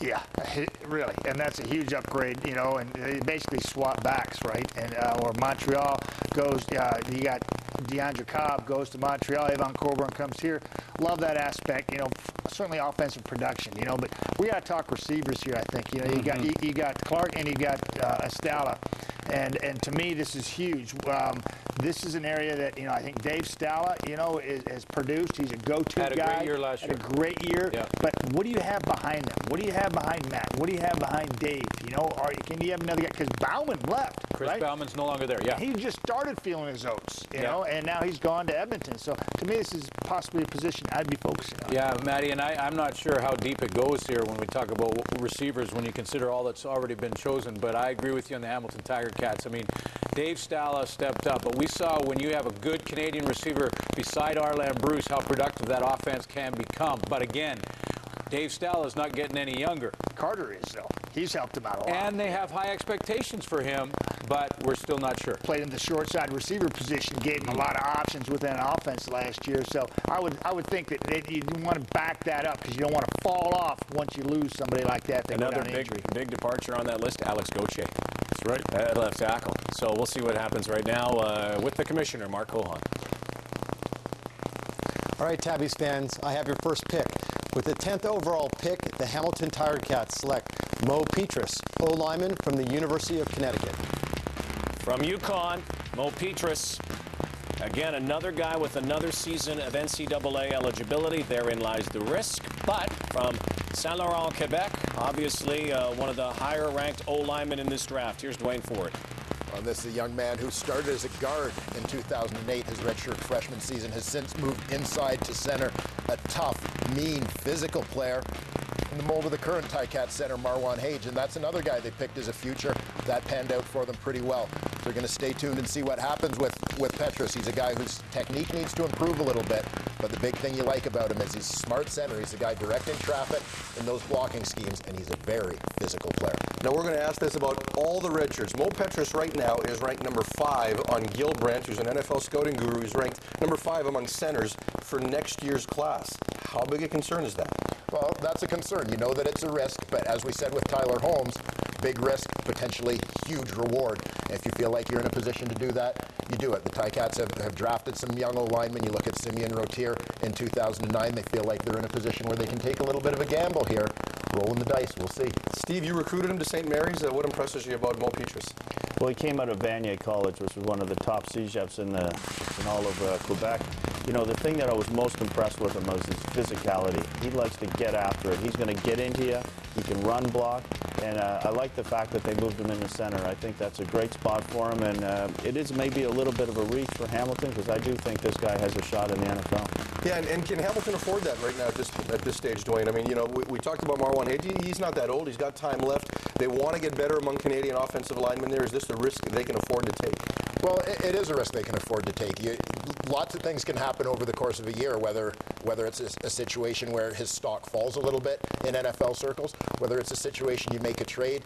Yeah, really, and that's a huge upgrade, you know, and they basically swap backs, right? And or Montreal goes, you got DeAndre Cobb goes to Montreal, Avon Coburn comes here. Love that aspect, you know, certainly offensive production, you know, but we got to talk receivers here, I think. You know, you got Clark and you got Estala, and to me this is huge. This is an area that, you know, I think Dave Stala, you know, has produced. He's a go-to guy. Had a great year last year. Had a great year. Yeah. But what do you have behind them? What do you have behind Matt? What do you have behind Dave? You know, or can you have another guy? Because Bauman left. Chris right? Bauman's no longer there, yeah. He just started feeling his oats, you know, and now he's gone to Edmonton. So to me, this is possibly a position I'd be focusing on. Yeah, Matty, and I'm not sure how deep it goes here when we talk about receivers when you consider all that's already been chosen, but I agree with you on the Hamilton Tiger Cats. I mean, Dave Stala stepped up, but we saw when you have a good Canadian receiver beside Arland Bruce how productive that offense can become. But again, Dave Stala is not getting any younger. Carter is, though. He's helped him out a lot. And they have high expectations for him, but we're still not sure. Played in the short side receiver position, gave him a lot of options within offense last year. So I would think that you want to back that up because you don't want to fall off once you lose somebody like that. Another big departure on that list, Alex Gauthier. That's right. At left tackle. So we'll see what happens right now with the commissioner, Mark Cohan. All right, Tabby's fans, I have your first pick. With the 10th overall pick, the Hamilton Tiger Cats select Mo Petrus, O-lineman from the University of Connecticut. From UConn, Mo Petrus, again, another guy with another season of NCAA eligibility. Therein lies the risk. But from Saint Laurent, Quebec, obviously one of the higher-ranked O-linemen in this draft. Here's Dwayne Ford. Well, this is a young man who started as a guard in 2008. His redshirt freshman season has since moved inside to center. A tough, mean, physical player in the mold of the current Ticat center, Marwan Hage, and that's another guy they picked as a future. That panned out for them pretty well. They're going to stay tuned and see what happens with Petrus. He's a guy whose technique needs to improve a little bit, but the big thing you like about him is he's a smart center. He's a guy directing traffic in those blocking schemes, and he's a very physical player. Now we're going to ask this about all the redshirts. Mo Petrus right now is ranked number 5 on Gilbrandt, who's an NFL scouting guru. He's ranked number 5 among centers for next year's class. How big a concern is that? Well, that's a concern. You know that it's a risk, but as we said with Tyler Holmes, big risk, potentially huge reward. If you feel like you're in a position to do that, you do it. The Ticats have drafted some young O-linemen. You look at Simeon Rotier in 2009. They feel like they're in a position where they can take a little bit of a gamble here. Rolling the dice. We'll see. Steve, you recruited him to St. Mary's. What impresses you about Mo Petrus? Well, he came out of Vanier College, which was one of the top CEGEPs in all of Quebec. You know, the thing that I was most impressed with him was his physicality. He likes to get after it. He's going to get into you. He can run block. And I like the fact that they moved him in the center. I think that's a great spot for him. And it is maybe a little bit of a reach for Hamilton, because I do think this guy has a shot in the NFL. Yeah, and can Hamilton afford that right now at this stage, Dwayne? I mean, you know, we talked about Marwan Hage. He's not that old. He's got time left. They want to get better among Canadian offensive linemen there. Is this a risk they can afford to take? Well, it is a risk they can afford to take. Lots of things can happen over the course of a year, whether it's a situation where his stock falls a little bit in NFL circles, whether it's a situation you make a trade.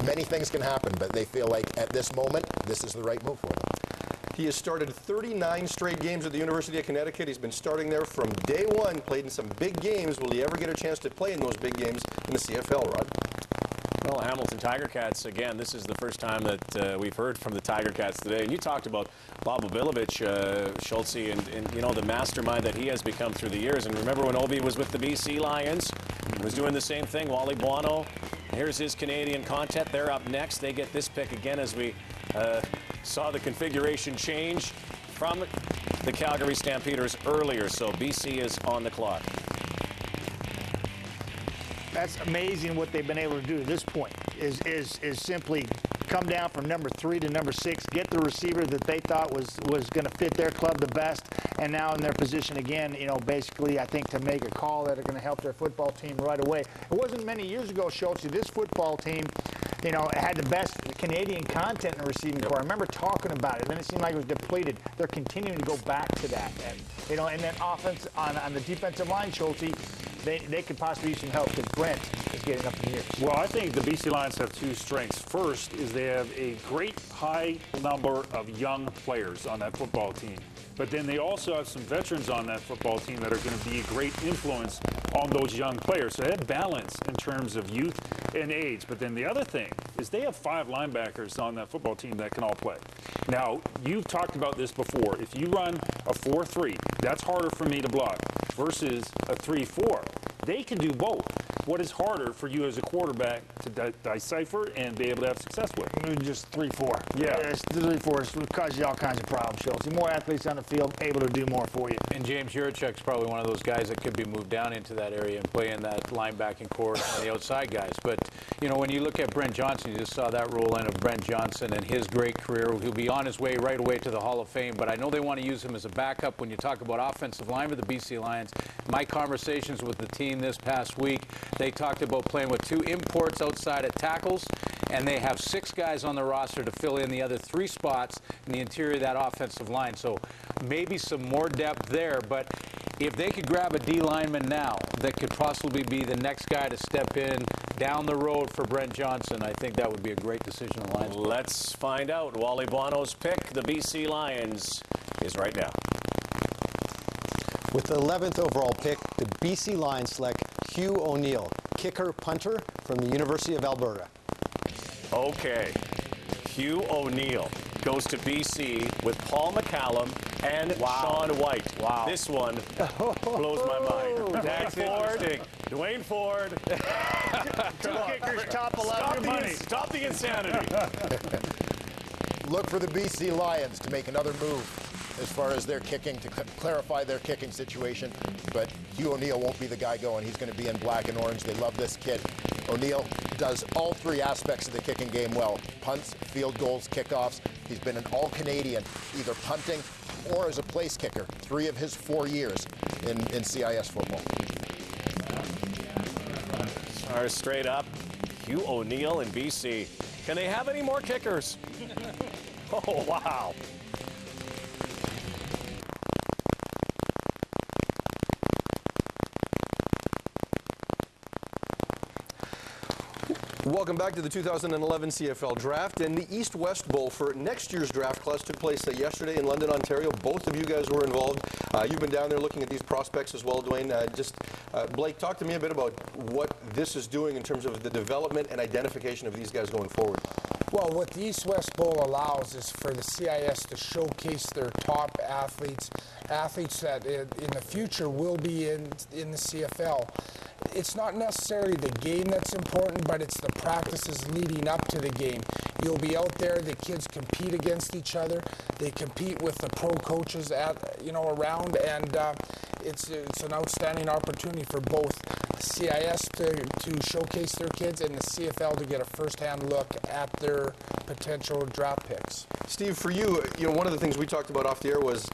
Many things can happen, but they feel like at this moment, this is the right move for them. He has started 39 straight games at the University of Connecticut. He's been starting there from day one, played in some big games. Will he ever get a chance to play in those big games in the CFL, Rod? Well, Hamilton Tiger Cats, again, this is the first time that we've heard from the Tiger Cats today. And you talked about Bob Obilovich, Schultze, and, you know, the mastermind that he has become through the years. And remember when Obi was with the BC Lions, he was doing the same thing. Wally Buono, here's his Canadian content. They're up next. They get this pick again as we saw the configuration change from the Calgary Stampeders earlier. So BC is on the clock. That's amazing what they've been able to do to this point, is simply come down from number 3 to number 6, get the receiver that they thought was going to fit their club the best, and now in their position again, you know, basically I think to make a call that are going to help their football team right away. It wasn't many years ago, Schultze, this football team, you know, had the best Canadian content in the receiving corps. I remember talking about it, then it seemed like it was depleted. They're continuing to go back to that, and you know, and then offense on the defensive line, Schultze, they could possibly use some help because Brent is getting up in years. Well, I think the BC Lions have 2 strengths. First is they have a great high number of young players on that football team. But then they also have some veterans on that football team that are going to be a great influence on those young players. So they have balance in terms of youth and age. But then the other thing is they have 5 linebackers on that football team that can all play. Now, you've talked about this before. If you run a 4-3, that's harder for me to block versus a 3-4. They can do both. What is harder for you as a quarterback to decipher and be able to have success with? Just 3-4. Yeah. 3-4 will cause you all kinds of problems, Schultze. More athletes on the field, able to do more for you. And James Yurichuk's probably one of those guys that could be moved down into that area and play in that linebacking core on the outside guys. But, you know, when you look at Brent Johnson, you just saw that roll in of Brent Johnson and his great career. He'll be on his way right away to the Hall of Fame. But I know they want to use him as a backup when you talk about offensive line with the BC Lions. My conversations with the team this past week, they talked about playing with 2 imports outside at tackles, and they have 6 guys on the roster to fill in the other 3 spots in the interior of that offensive line. So maybe some more depth there, but if they could grab a D lineman now that could possibly be the next guy to step in down the road for Brent Johnson, I think that would be a great decision on the Lions. Let's find out. Wally Buono's pick, the BC Lions, is right now. With the 11th overall pick, the BC Lions select Hugh O'Neill, kicker-punter from the University of Alberta. Okay. Hugh O'Neill goes to BC with Paul McCallum and Sean White. Wow. This one blows my mind. That's interesting. Dwayne Ford. Two kickers, top 11. Stop the insanity. look for the BC Lions to make another move as far as their kicking, to clarify their kicking situation. But Hugh O'Neill won't be the guy going. He's going to be in black and orange. They love this kid. O'Neill does all three aspects of the kicking game well. Punts, field goals, kickoffs. He's been an all-Canadian, either punting or as a place kicker, 3 of his 4 years in CIS football. Stars straight up. Hugh O'Neill in BC. Can they have any more kickers? Oh, wow. Welcome back to the 2011 CFL Draft, and the East-West Bowl for next year's draft class took place yesterday in London, Ontario. Both of you guys were involved. You've been down there looking at these prospects as well, Dwayne. Blake, talk to me a bit about what this is doing in terms of the development and identification of these guys going forward. Well, what the East-West Bowl allows is for the CIS to showcase their top athletes that in the future will be in the CFL. It's not necessarily the game that's important, but it's the practices leading up to the game. You'll be out there, the kids compete against each other, they compete with the pro coaches around, and it's an outstanding opportunity for both CIS to showcase their kids and the CFL to get a first-hand look at their potential draft picks. Steve, for you, one of the things we talked about off the air was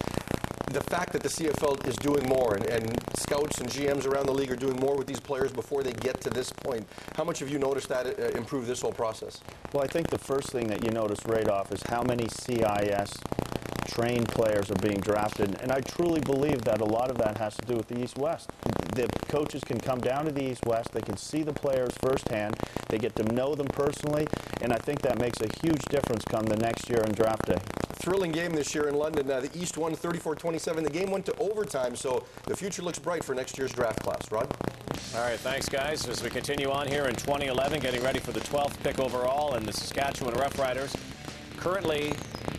the fact that the CFL is doing more, and scouts and GMs around the league are doing more with these players before they get to this point. How much have you noticed that improve this whole process? Well, I think the first thing that you notice right off is how many CIS trained players are being drafted, and I truly believe that a lot of that has to do with the East-West. The coaches can come down to the East-West, they can see the players firsthand, they get to know them personally, and I think that makes a huge difference come the next year in draft day. Thrilling game this year in London. The East won 34-27. The game went to overtime, so the future looks bright for next year's draft class. Rod? All right, thanks, guys. As we continue on here in 2011, getting ready for the 12th pick overall, and the Saskatchewan Roughriders currently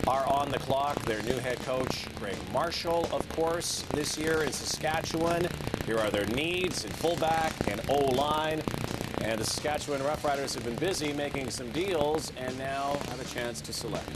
are on the clock. Their new head coach, Greg Marshall, of course, this year in Saskatchewan. Here are their needs in fullback and O-line. And the Saskatchewan Roughriders have been busy making some deals and now have a chance to select.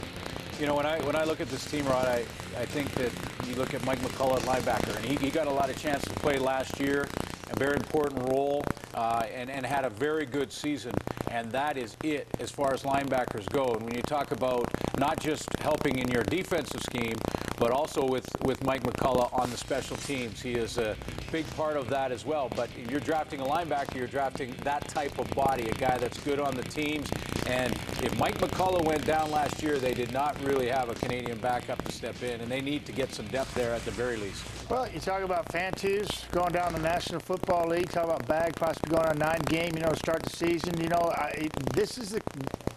You know, when I look at this team, Rod, I think that you look at Mike McCullough at linebacker, and he got a lot of chance to play last year, a very important role, and had a very good season. And that is it as far as linebackers go. And when you talk about not just helping in your defensive scheme, but also with Mike McCullough on the special teams, he is a big part of that as well. But if you're drafting a linebacker, you're drafting that type of body, a guy that's good on the teams. And if Mike McCullough went down last year, they did not really have a Canadian backup to step in, and they need to get some depth there at the very least. Well, you talk about Fantus going down the National Football League, talk about Bag possibly going on a 9-game, start the season. This is the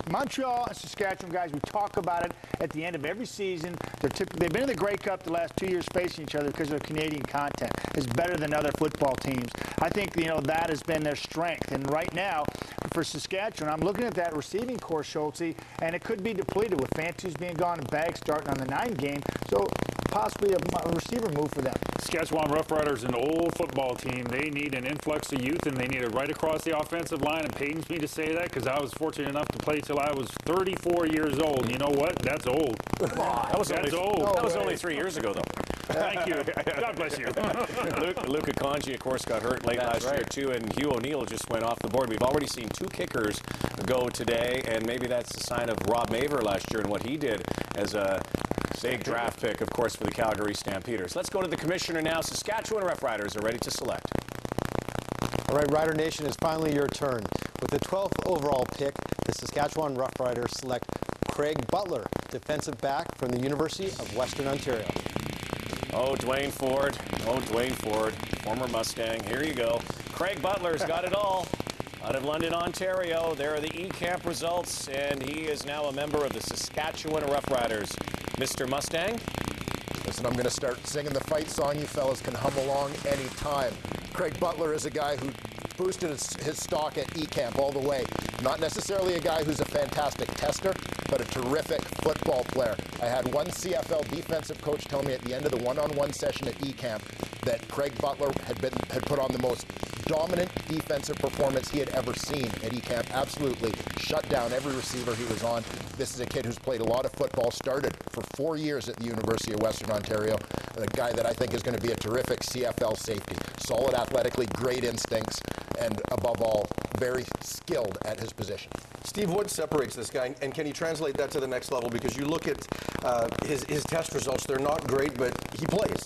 Montreal and Saskatchewan guys. We talk about it at the end of every season. They've been in the Grey Cup the last 2 years facing each other because of Canadian content. It's better than other football teams. I think, that has been their strength. And right now, for Saskatchewan, I'm looking at that receiving core, Schulte, and it could be depleted with Fantus being gone and Bag starting on the 9-game. So possibly a receiver move for them. Saskatchewan Roughriders, an old football team. They need an influx of youth, and they need it right across the offensive line. It pains me to say that because I was fortunate enough to play till I was 34 years old. You know what? That's old. That was only 3 years ago, though. Thank you. God bless you. Luca Conji, of course, got hurt late last year, too, and Hugh O'Neill just went off the board. We've already seen 2 kickers go today, and maybe that's a sign of Rob Maver last year and what he did as a big draft pick, of course, for the Calgary Stampeders. Let's go to the commissioner now. Saskatchewan Roughriders are ready to select. All right, Rider Nation, it's finally your turn. With the 12th overall pick, the Saskatchewan Roughriders select Craig Butler, defensive back from the University of Western Ontario. Oh, Dwayne Ford, former Mustang. Here you go. Craig Butler's got it all. Out of London, Ontario, there are the E-Camp results, and he is now a member of the Saskatchewan Roughriders. Mr. Mustang? Listen, I'm going to start singing the fight song. You fellas can hum along anytime. Craig Butler is a guy who boosted his stock at E-Camp all the way. Not necessarily a guy who's a fantastic tester, but a terrific football player. I had one CFL defensive coach tell me at the end of the one-on-one session at E-Camp that Craig Butler had put on the most dominant defensive performance he had ever seen at E-Camp. Absolutely shut down every receiver he was on. This is a kid who's played a lot of football, started for 4 years at the University of Western Ontario, a guy that I think is going to be a terrific CFL safety. Solid athletically, great instincts, and above all, very skilled at his position. Steve, what separates this guy, and can he translate that to the next level? Because you look at his test results, they're not great, but he plays.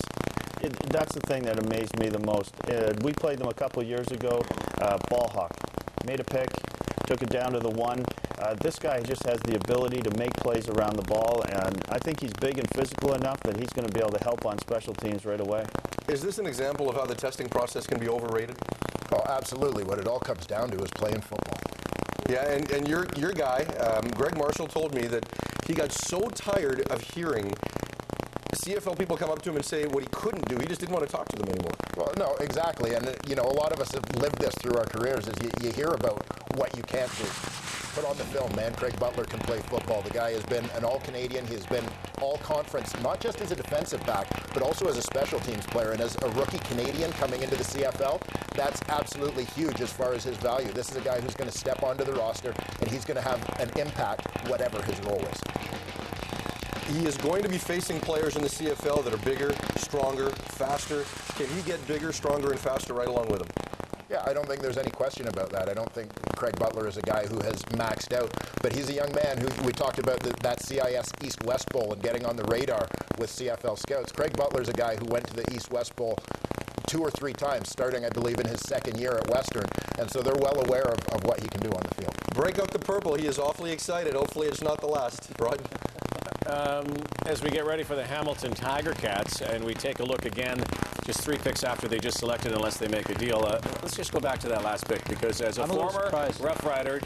That's the thing that amazed me the most. We played them a couple years ago, ball hawk. Made a pick, took it down to the one. This guy just has the ability to make plays around the ball, and I think he's big and physical enough that he's going to be able to help on special teams right away. Is this an example of how the testing process can be overrated? Oh, absolutely. What it all comes down to is playing football. Yeah, and your guy, Greg Marshall, told me that he got so tired of hearing CFL people come up to him and say what he couldn't do. He just didn't want to talk to them anymore. Well, no, exactly. And, you know, a lot of us have lived this through our careers is you hear about what you can't do. Put on the film, man. Craig Butler can play football. The guy has been an all-Canadian. He has been all-conference, not just as a defensive back, but also as a special teams player. And as a rookie Canadian coming into the CFL, that's absolutely huge as far as his value. This is a guy who's going to step onto the roster, and he's going to have an impact, whatever his role is. He is going to be facing players in the CFL that are bigger, stronger, faster. Can he get bigger, stronger, and faster right along with him? Yeah, I don't think there's any question about that. I don't think Craig Butler is a guy who has maxed out, but he's a young man who, we talked about that CIS East-West Bowl and getting on the radar with CFL scouts. Craig Butler's a guy who went to the East-West Bowl 2 or 3 times, starting, I believe, in his second year at Western, and so they're well aware of what he can do on the field. Break out the purple. He is awfully excited. Hopefully it's not the last. Rod? As we get ready for the Hamilton Tiger Cats, and we take a look again, just 3 picks after they just selected, unless they make a deal. Let's just go back to that last pick, because as a former Rough Rider,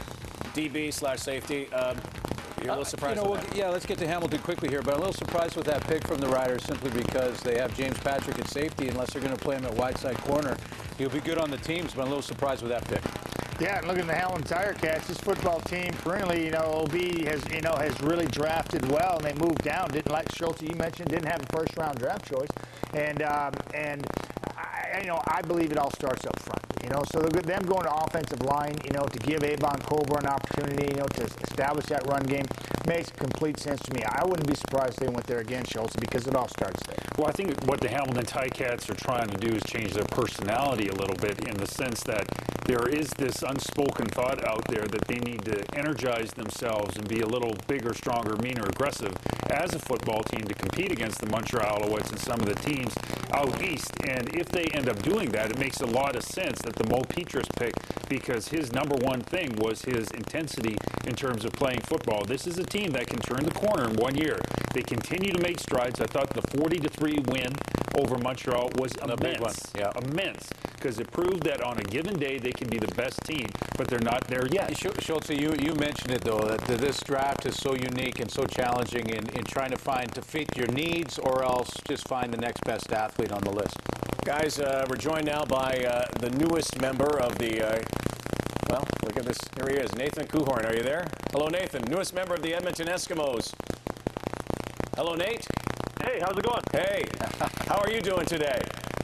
DB/safety, you're a little surprised with that. Yeah, let's get to Hamilton quickly here, but I'm a little surprised with that pick from the Riders simply because they have James Patrick at safety. Unless they're going to play him at wide side corner, he'll be good on the teams, but I'm a little surprised with that pick. Yeah, and looking at the Hamilton Tiger Cats, this football team perennially, you know, OB has really drafted well, and they moved down. Didn't, like Schultz, you mentioned, didn't have a first-round draft choice, and I believe it all starts up front. You know, so them going to offensive line, you know, to give Avon Coburn an opportunity, you know, to establish that run game makes complete sense to me. I wouldn't be surprised if they went there again, Schultz, because it all starts there. Well, I think what the Hamilton Ticats are trying to do is change their personality a little bit, in the sense that there is this unspoken thought out there that they need to energize themselves and be a little bigger, stronger, meaner, aggressive as a football team to compete against the Montreal Alouettes and some of the teams out east. And if they end up doing that, it makes a lot of sense that the Mo Petrus pick, because his #1 thing was his intensity in terms of playing football. This is a team that can turn the corner in 1 year. They continue to make strides. I thought the 40-3 win over Montreal was immense. Yeah. Immense, because it proved that on a given day they can be the best team, but they're not there yet. Schultz, you mentioned it, though, that this draft is so unique and so challenging in trying to fit your needs, or else just find the next best athlete on the list. Guys, we're joined now by the newest member of the, well, look at this. Here he is, Nathan Kuhorn. Are you there? Hello, Nathan. Newest member of the Edmonton Eskimos. Hello, Nate. Hey, how's it going? Hey, how are you doing today?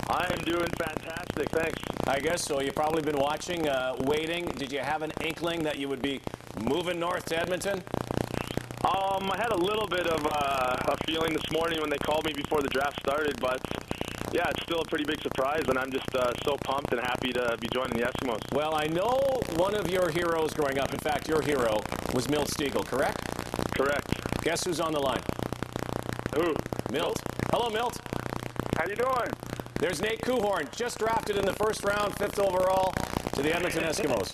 I am doing fantastic, thanks. I guess so. You've probably been watching, waiting. Did you have an inkling that you would be moving north to Edmonton? I had a little bit of a feeling this morning when they called me before the draft started, but yeah, it's still a pretty big surprise, and I'm just so pumped and happy to be joining the Eskimos. Well, I know one of your heroes growing up, in fact, your hero was Milt Stegall, correct? Correct. Guess who's on the line? Who? Milt. Hello, Milt. How you doing? There's Nate Kuhorn, just drafted in the first round, 5th overall, to the Edmonton Eskimos.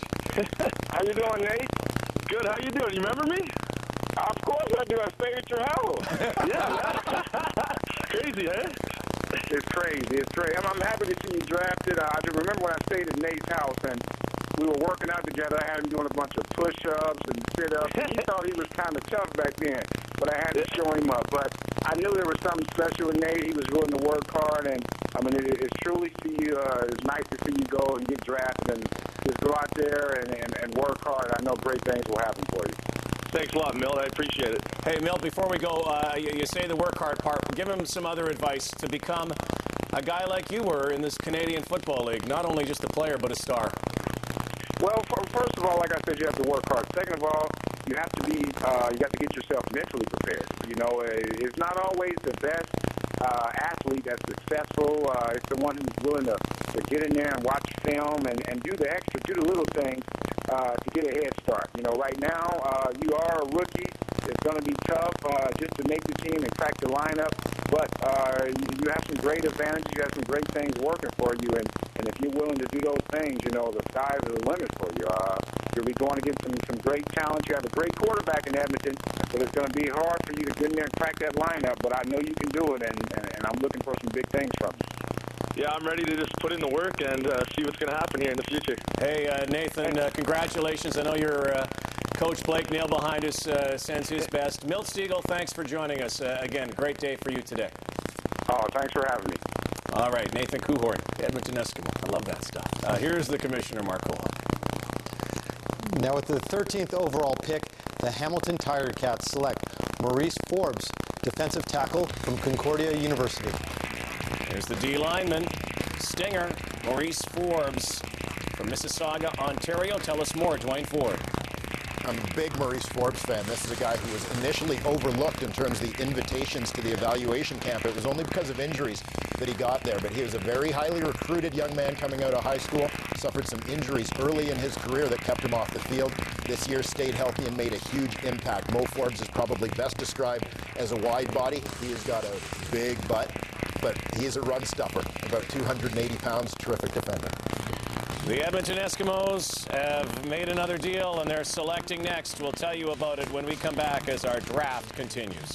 How you doing, Nate? Good, how you doing? You remember me? Of course I do. I stayed at your house. Yeah. Crazy, eh? It's crazy. It's crazy. I'm happy to see you drafted. I remember when I stayed at Nate's house, and we were working out together. I had him doing a bunch of push-ups and sit-ups. And he thought he was kind of tough back then, but I had to show him up. But I knew there was something special in Nate. He was willing to work hard, and I mean, it's truly it's nice to see you go and get drafted and just go out there and work hard. I know great things will happen for you. Thanks a lot, Milt. I appreciate it. Hey, Milt, before we go, you say the work hard part. Give him some other advice to become a guy like you were in this Canadian Football League, not only just a player, but a star. Well, first of all, like I said, you have to work hard. Second of all, you have to be, you got to get yourself mentally prepared. You know, it's not always the best athlete that's successful. It's the one who's willing to get in there and watch film and do the extra, do the little things to get a head start. You know, right now, you are a rookie. It's going to be tough just to make the team and crack the lineup. But you have some great advantages. You have some great things working for you. And if you're willing to do those things, you know, the sky's the limit for you. You'll be going against some great talent. You have a great quarterback in Edmonton, but it's going to be hard for you to get in there and crack that lineup. But I know you can do it, and I'm looking for some big things from you. Yeah, I'm ready to just put in the work and see what's going to happen here in the future. Hey, Nathan, congratulations. I know your Coach Blake Neal behind us sends his best. Milt Stegall, thanks for joining us. Again, great day for you today. Oh, thanks for having me. All right, Nathan Kuhorn, Edmonton Eskimo. I love that stuff. Here's the Commissioner, Mark Cohen. Now with the 13th overall pick, the Hamilton Tiger Cats select Maurice Forbes, defensive tackle from Concordia University. Here's the D lineman, Stinger, Maurice Forbes from Mississauga, Ontario. Tell us more, Dwayne Ford. I'm a big Maurice Forbes fan. This is a guy who was initially overlooked in terms of the invitations to the evaluation camp. It was only because of injuries that he got there, but he was a very highly recruited young man coming out of high school, suffered some injuries early in his career that kept him off the field. This year stayed healthy and made a huge impact. Mo Forbes is probably best described as a wide body. He has got a big butt, but he is a run stuffer, about 280 pounds, terrific defender. The Edmonton Eskimos have made another deal, and they're selecting next. We'll tell you about it when we come back as our draft continues.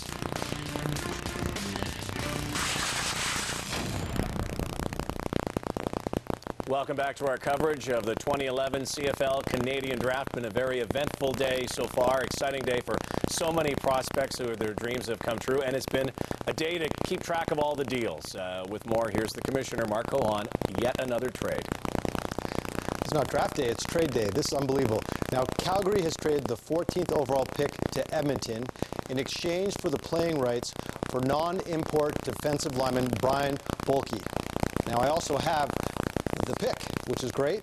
Welcome back to our coverage of the 2011 CFL Canadian Draft. Been a very eventful day so far. Exciting day for so many prospects who their dreams have come true. And it's been a day to keep track of all the deals. With more, here's the Commissioner, Mark Cohen. Yet another trade. It's not draft day, it's trade day. This is unbelievable. Now, Calgary has traded the 14th overall pick to Edmonton in exchange for the playing rights for non-import defensive lineman Brian Bulkey. Now, I also have the pick, which is great.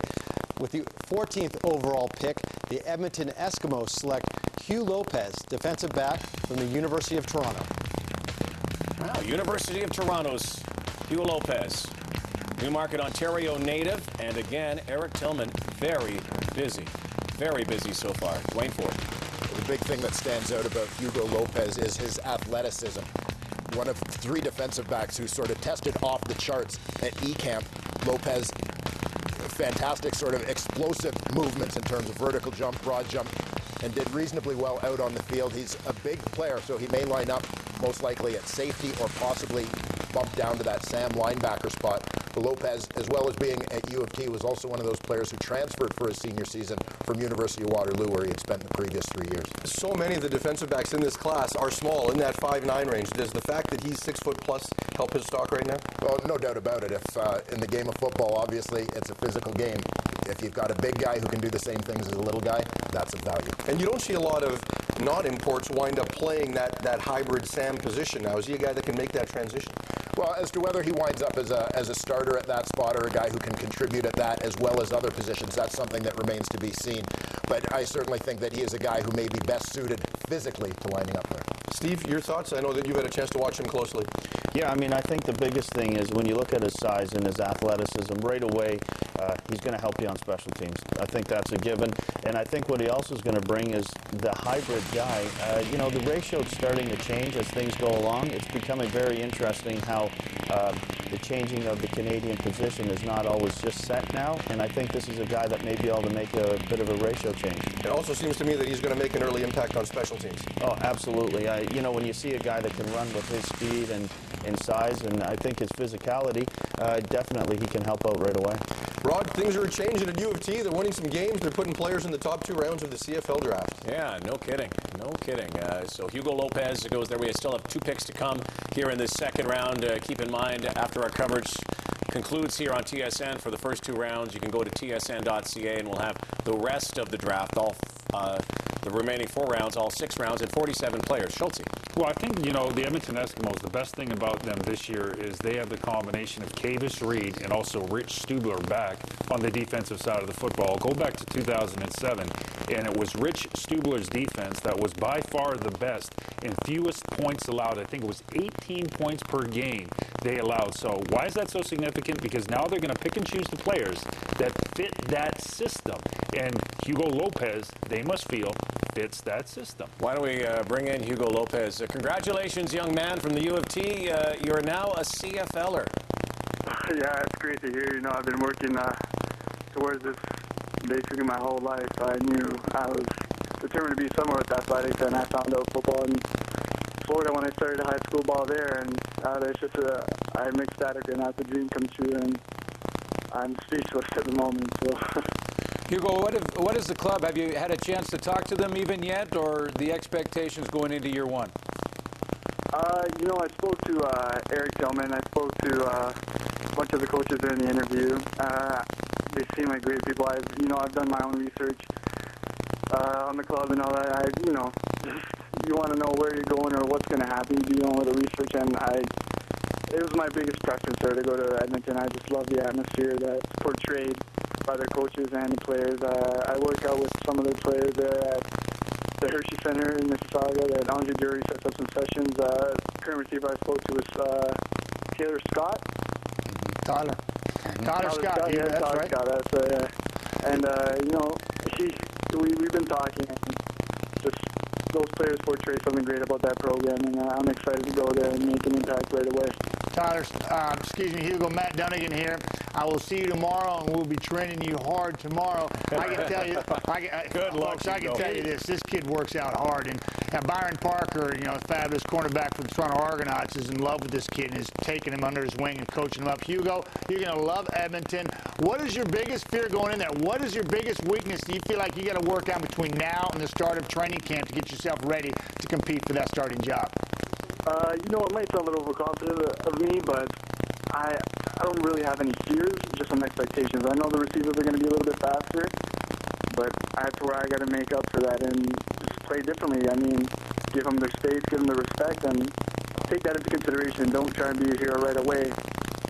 With the 14th overall pick, the Edmonton Eskimos select Hugh Lopez, defensive back from the University of Toronto. Wow, University of Toronto's Hugh Lopez. Newmarket, Ontario native, and again, Eric Tillman, very busy so far. Dwayne Ford. The big thing that stands out about Hugo Lopez is his athleticism. One of three defensive backs who sort of tested off the charts at E-Camp. Lopez, fantastic sort of explosive movements in terms of vertical jump, broad jump, and did reasonably well out on the field. He's a big player, so he may line up most likely at safety or possibly bump down to that Sam linebacker spot. But Lopez, as well as being at U of T, was also one of those players who transferred for his senior season from University of Waterloo, where he had spent the previous 3 years. So many of the defensive backs in this class are small, in that 5'9" range. Does the fact that he's 6 foot plus help his stock right now? Well, no doubt about it. If in the game of football, obviously, it's a physical game. If you've got a big guy who can do the same things as a little guy, that's of value. And you don't see a lot of non-imports wind up playing that hybrid Sam position now. Is he a guy that can make that transition? Well, as to whether he winds up as a starter at that spot or a guy who can contribute at that as well as other positions, that's something that remains to be seen. But I certainly think that he is a guy who may be best suited physically to lining up there. Steve, your thoughts? I know that you've had a chance to watch him closely. Yeah, I mean, I think the biggest thing is when you look at his size and his athleticism, right away, he's going to help you on special teams. I think that's a given. And I think what he also is going to bring is the hybrid guy. You know, the ratio is starting to change as things go along. It's becoming very interesting how the changing of the Canadian position is not always just set now. And I think this is a guy that may be able to make a bit of a ratio change. It also seems to me that he's going to make an early impact on special teams. Oh, absolutely. You know, when you see a guy that can run with his speed and size, and I think his physicality, definitely he can help out right away. Rod, things are changing at U of T. They're winning some games. They're putting players in the top 2 rounds of the CFL Draft. Yeah, no kidding. No kidding. So Hugo Lopez goes there. We still have 2 picks to come here in this second round. Keep in mind, after our coverage concludes here on TSN for the first 2 rounds, you can go to tsn.ca and we'll have the rest of the draft, all the remaining 4 rounds, all 6 rounds, and 47 players. Schultze. Well, I think, you know, the Edmonton Eskimos, the best thing about them this year is they have the combination of Kavis Reed and also Rich Stubler back on the defensive side of the football. Go back to 2007, and it was Rich Stubler's defense that was by far the best in fewest points allowed. I think it was 18 points per game they allowed. So why is that so significant? Because now they're going to pick and choose the players that fit that system. And Hugo Lopez, they must feel, fits that system. Why don't we bring in Hugo Lopez? Congratulations, young man from the U of T. You're now a CFLer. Yeah, it's great to hear. You know, I've been working towards this basically my whole life. I knew I was determined to be somewhere with athletics, and I found out football in Florida when I started high school ball there, and it's just I'm ecstatic, and that's a dream come true, and I'm speechless at the moment. So. Hugo, what is the club? Have you had a chance to talk to them even yet, or the expectations going into year 1? You know, I spoke to Eric Tillman. I spoke to a bunch of the coaches during the interview. They seem like great people. I've done my own research on the club and all that. You want to know where you're going or what's going to happen. You do all the research, and it was my biggest preference there to go to Edmonton. I just love the atmosphere that's portrayed by their coaches and the players. I work out with some of the players there at the Hershey Center in Mississauga that Andre Dury sets up some sessions. Current receiver I spoke to was Taylor Scott. Tyler Scott, yeah, that's Tyler right. Scott, that's right, yeah. And, we've been talking, and just those players portray something great about that program, and I'm excited to go there and make an impact right away. Tyler, Hugo, Matt Dunnigan here. I will see you tomorrow, and we'll be training you hard tomorrow. I can tell you, good luck, folks, I can tell you this kid works out hard. And Byron Parker, a fabulous cornerback for the Toronto Argonauts, is in love with this kid and is taking him under his wing and coaching him up. Hugo, you're going to love Edmonton. What is your biggest fear going in there? What is your biggest weakness do you feel like you got to work on between now and the start of training camp to get yourself ready to compete for that starting job? It might sound a little overconfident of me, but I don't really have any fears, just some expectations. I know the receivers are going to be a little bit faster, but that's where I got to make up for that and just play differently. I mean, give them their space, give them their respect, and take that into consideration. Don't try and be a hero right away.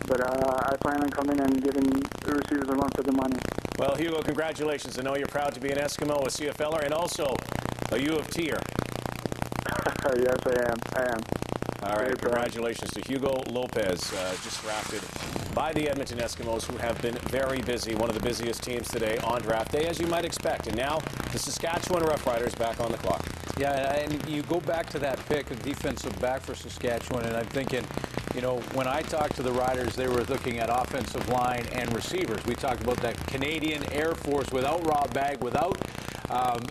But I plan on coming and giving the receivers a run for the money. Well, Hugo, congratulations. I know you're proud to be an Eskimo, a CFLer, and also a U of T'er. Yes, I am. All right, congratulations to Hugo Lopez, just drafted by the Edmonton Eskimos, who have been very busy, one of the busiest teams today on draft day, as you might expect. And now the Saskatchewan Roughriders back on the clock. Yeah, and you go back to that pick, a defensive back for Saskatchewan, and I'm thinking, when I talked to the Riders, they were looking at offensive line and receivers. We talked about that Canadian Air Force without Rob Bagg, without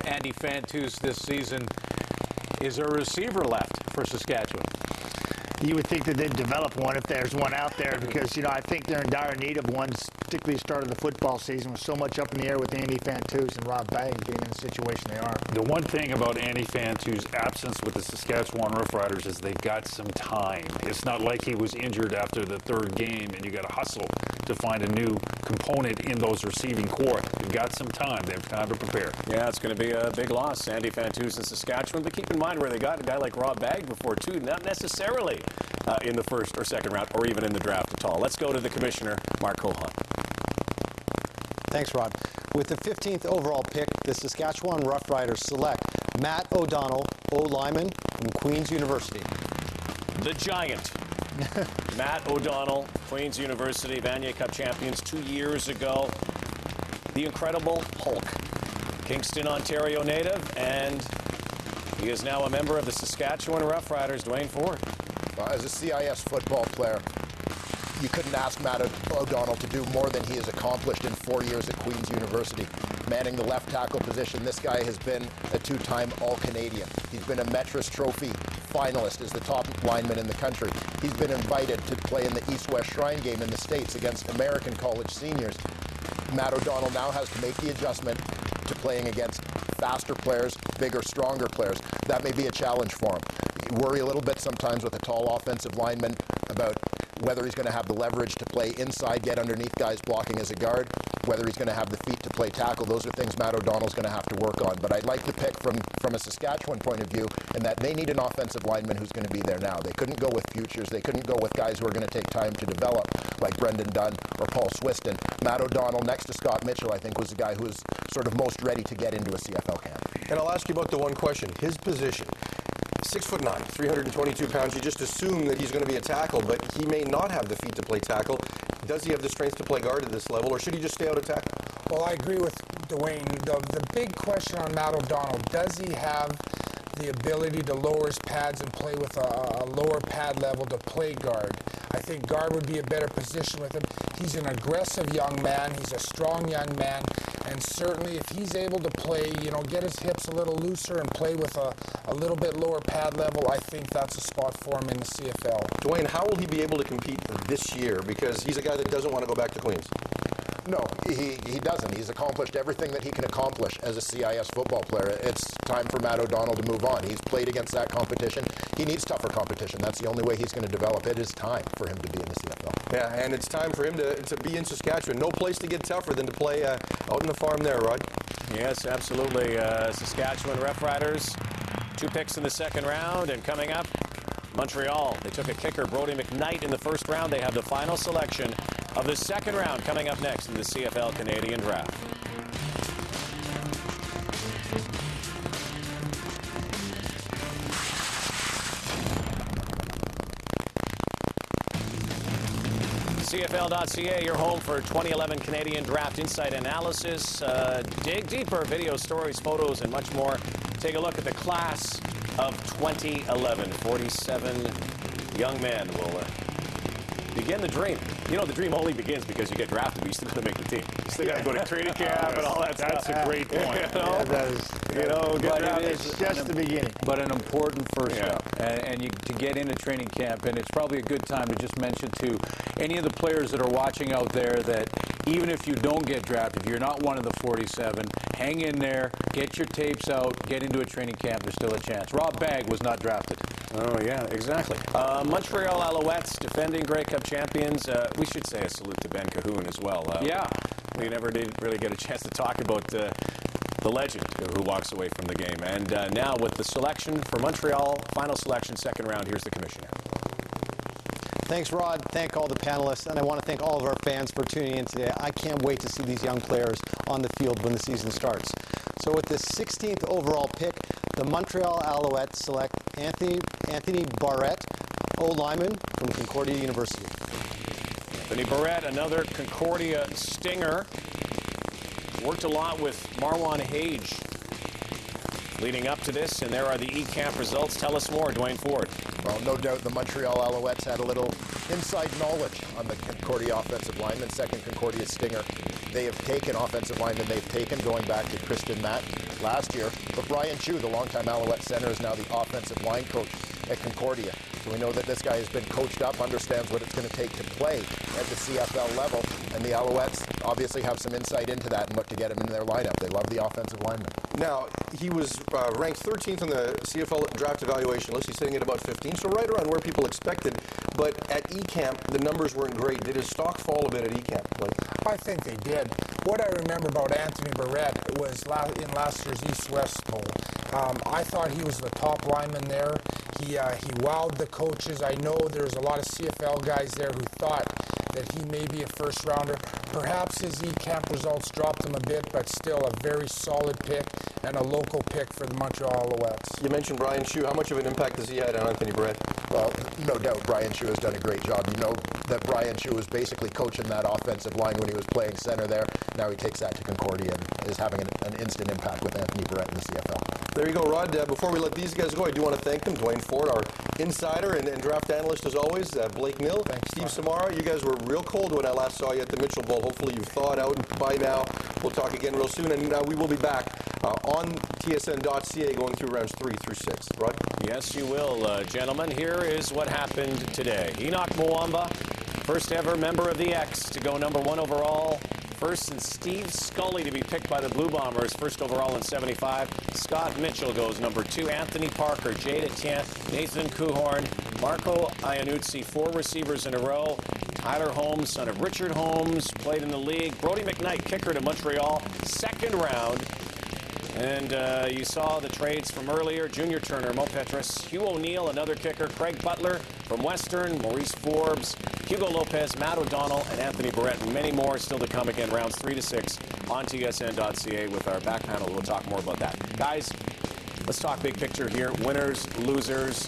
Andy Fantus this season. Is there a receiver left for Saskatchewan? You would think that they'd develop one if there's one out there because, I think they're in dire need of one, particularly the start of the football season with so much up in the air with Andy Fantus and Rob Bagg being in the situation they are. The one thing about Andy Fantus' absence with the Saskatchewan Roughriders is they got some time. It's not like he was injured after the 3rd game and you got to hustle to find a new component in those receiving corps. They've got some time. They have time to prepare. Yeah, it's going to be a big loss, Andy Fantus in Saskatchewan. But keep in mind where they got a guy like Rob Bagg before, too. Not necessarily in the 1st or 2nd round or even in the draft at all. Let's go to the commissioner, Mark Cohon. Thanks, Rod. With the 15th overall pick, the Saskatchewan Roughriders select Matt O'Donnell, O-lineman from Queen's University. The Giant. Matt O'Donnell, Queen's University, Vanier Cup champions 2 years ago. The Incredible Hulk. Kingston, Ontario native, and he is now a member of the Saskatchewan Roughriders. Dwayne Ford. As a CIS football player, you couldn't ask Matt O'Donnell to do more than he has accomplished in 4 years at Queen's University. Manning the left tackle position, this guy has been a 2-time All-Canadian. He's been a Metris Trophy finalist as the top lineman in the country. He's been invited to play in the East-West Shrine game in the States against American college seniors. Matt O'Donnell now has to make the adjustment to playing against faster players, bigger, stronger players. That may be a challenge for him. You worry a little bit sometimes with a tall offensive lineman about whether he's going to have the leverage to play inside, get underneath guys blocking as a guard, whether he's going to have the feet to play tackle. Those are things Matt O'Donnell's going to have to work on. But I'd like the pick from a Saskatchewan point of view, in that they need an offensive lineman who's going to be there now. They couldn't go with futures. They couldn't go with guys who are going to take time to develop, like Brendan Dunn or Paul Swiston. Matt O'Donnell, next to Scott Mitchell, I think was the guy who was sort of most ready to get into a CFL camp. And I'll ask you about the one question, his position. 6'9", 322 pounds. You just assume that he's going to be a tackle, but he may not have the feet to play tackle. Does he have the strength to play guard at this level, or should he just stay out of tackle? Well, I agree with Dwayne. The big question on Matt O'Donnell, does he have the ability to lower his pads and play with a lower pad level to play guard? I think guard would be a better position with him. He's an aggressive young man. He's a strong young man. And certainly if he's able to play, get his hips a little looser and play with a little bit lower pad level, I think that's a spot for him in the CFL. Dwayne, how will he be able to compete this year? Because he's a guy that doesn't want to go back to Queens. No, he doesn't. He's accomplished everything that he can accomplish as a CIS football player. It's time for Matt O'Donnell to move on. He's played against that competition. He needs tougher competition. That's the only way he's going to develop. It is time for him to be in the CFL. Yeah, and it's time for him to be in Saskatchewan. No place to get tougher than to play out in the farm there, Rod. Yes, absolutely. Saskatchewan Rough Riders, 2 picks in the second round, and coming up, Montreal. They took a kicker, Brody McKnight, in the first round. They have the final selection of the second round coming up next in the CFL Canadian Draft. CFL.ca, your home for 2011 Canadian Draft Insight Analysis. Dig deeper, video stories, photos, and much more. Take a look at the class of 2011. 47 young men will begin the dream. The dream only begins because you get drafted, but you still got to make the team. You still got to go to training camp and all that stuff. That's a great point. It's just the beginning. But an important first step, and to get into training camp. And it's probably a good time to just mention to any of the players that are watching out there that even if you don't get drafted, if you're not one of the 47, hang in there, get your tapes out, get into a training camp. There's still a chance. Rob Bagg was not drafted. Oh, yeah, exactly. Montreal Alouettes, defending Grey Cup champions. We should say a salute to Ben Cahoon as well. We never did really get a chance to talk about the legend who walks away from the game. And now with the selection for Montreal, final selection, second round, here's the commissioner. Thanks, Rod. Thank all the panelists. And I want to thank all of our fans for tuning in today. I can't wait to see these young players on the field when the season starts. So with the 16th overall pick, the Montreal Alouettes select Anthony Barrett, O-lineman from Concordia University. Anthony Barrett, another Concordia Stinger. Worked a lot with Marwan Hage leading up to this, and there are the E-Camp results. Tell us more, Dwayne Ford. Well, no doubt the Montreal Alouettes had a little inside knowledge on the Concordia offensive lineman, second Concordia Stinger. They have taken offensive linemen they've taken, going back to Kristen Matt last year. But Brian Chu, the longtime Alouette center, is now the offensive line coach at Concordia. So we know that this guy has been coached up, understands what it's going to take to play at the CFL level. And the Alouettes obviously have some insight into that and look to get him into their lineup. They love the offensive lineman. Now, he was ranked 13th on the CFL draft evaluation list. He's sitting at about 15, so right around where people expected. But at E-Camp, the numbers weren't great. Did his stock fall a bit at E-Camp? I think they did. What I remember about Anthony Barrett was in last year's East-West Bowl. I thought he was the top lineman there. He wowed the coaches. I know there's a lot of CFL guys there who thought that he may be a first rounder. Perhaps his E-Camp results dropped him a bit, but still a very solid pick and a local pick for the Montreal Alouettes. You mentioned Brian Chu. How much of an impact has he had on Anthony Barrett? Well, no doubt Brian Chu has done a great job. You know that Brian Chu was basically coaching that offensive line when he was playing center there. Now he takes that to Concordia and is having an instant impact with Anthony Barrett in the CFL. There you go, Rod. Before we let these guys go, I do want to thank them. Dwayne Ford, our insider and draft analyst as always. Blake Mill, Steve Samara. You guys were real cold when I last saw you at the Mitchell Bowl. Hopefully you've thawed out by now. We'll talk again real soon, and we will be back on tsn.ca going through rounds 3 through 6. Rod? Yes, you will, gentlemen. Here is what happened today. Enoch Mwamba, first ever member of the X to go number 1 overall, First and Steve Scully to be picked by the Blue Bombers, first overall in 75. Scott Mitchell goes number 2. Anthony Parker, Jade Etienne, Nathan Kuhorn, Marco Iannuzzi, 4 receivers in a row. Tyler Holmes, son of Richard Holmes, played in the league. Brody McKnight, kicker to Montreal, second round. And you saw the trades from earlier. Junior Turner, Mo Petras, Hugh O'Neill, another kicker, Craig Butler from Western, Maurice Forbes, Hugo Lopez, Matt O'Donnell, and Anthony Barrett, and many more still to come. Again, rounds 3 to 6 on tsn.ca with our back panel. We'll talk more about that. Guys, let's talk big picture here. Winners, losers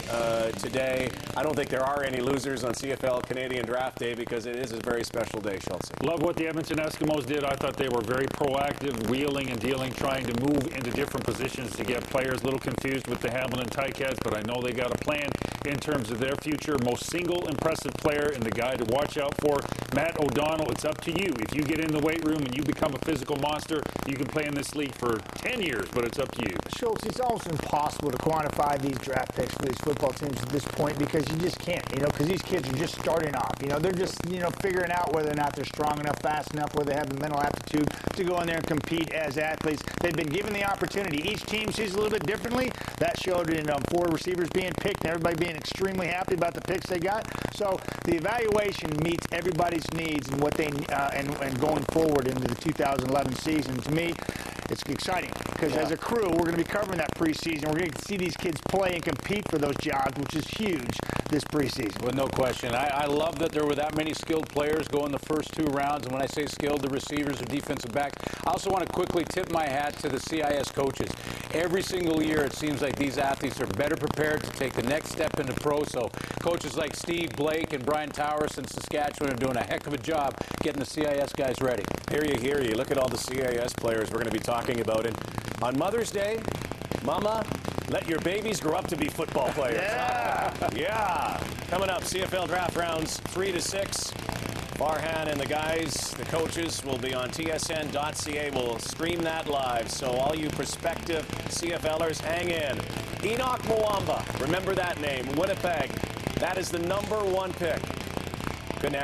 today. I don't think there are any losers on CFL Canadian Draft Day because it is a very special day, Schultz. Love what the Edmonton Eskimos did. I thought they were very proactive, wheeling and dealing, trying to move into different positions to get players. A little confused with the Hamilton Ticats, but I know they got a plan in terms of their future. Most single impressive player and the guy to watch out for, Matt O'Donnell. It's up to you. If you get in the weight room and you become a physical monster, you can play in this league for 10 years, but it's up to you. Schultz, it's almost impossible to quantify these draft picks for these football teams at this point because you just can't, because these kids are just starting off. They're just, figuring out whether or not they're strong enough, fast enough, whether they have the mental aptitude to go in there and compete as athletes. They've been given the opportunity. Each team sees a little bit differently. That showed in 4 receivers being picked and everybody being extremely happy about the picks they got. So the evaluation meets everybody's needs and what they and going forward into the 2011 season. To me, it's exciting because as a crew, we're going to be covering that preseason. We're going to see these kids play and compete for those jobs, which is huge this preseason. Well, no question. I love that there were that many skilled players going the first 2 rounds. And when I say skilled, the receivers or defensive back. I also want to quickly tip my hat to the CIS coaches. Every single year, it seems like these athletes are better prepared to take the next step into pro. So coaches like Steve Blake and Brian Towers in Saskatchewan are doing a heck of a job getting the CIS guys ready. Hear you. Look at all the CIS players we're going to be talking about. And on Mother's Day, Mama, let your babies grow up to be football players. Yeah. Coming up, CFL Draft rounds 3 to 6. Farhan and the guys, the coaches, will be on tsn.ca. We'll stream that live. So all you prospective CFLers, hang in. Enoch Mwamba, remember that name, Winnipeg. That is the #1 pick. Good night.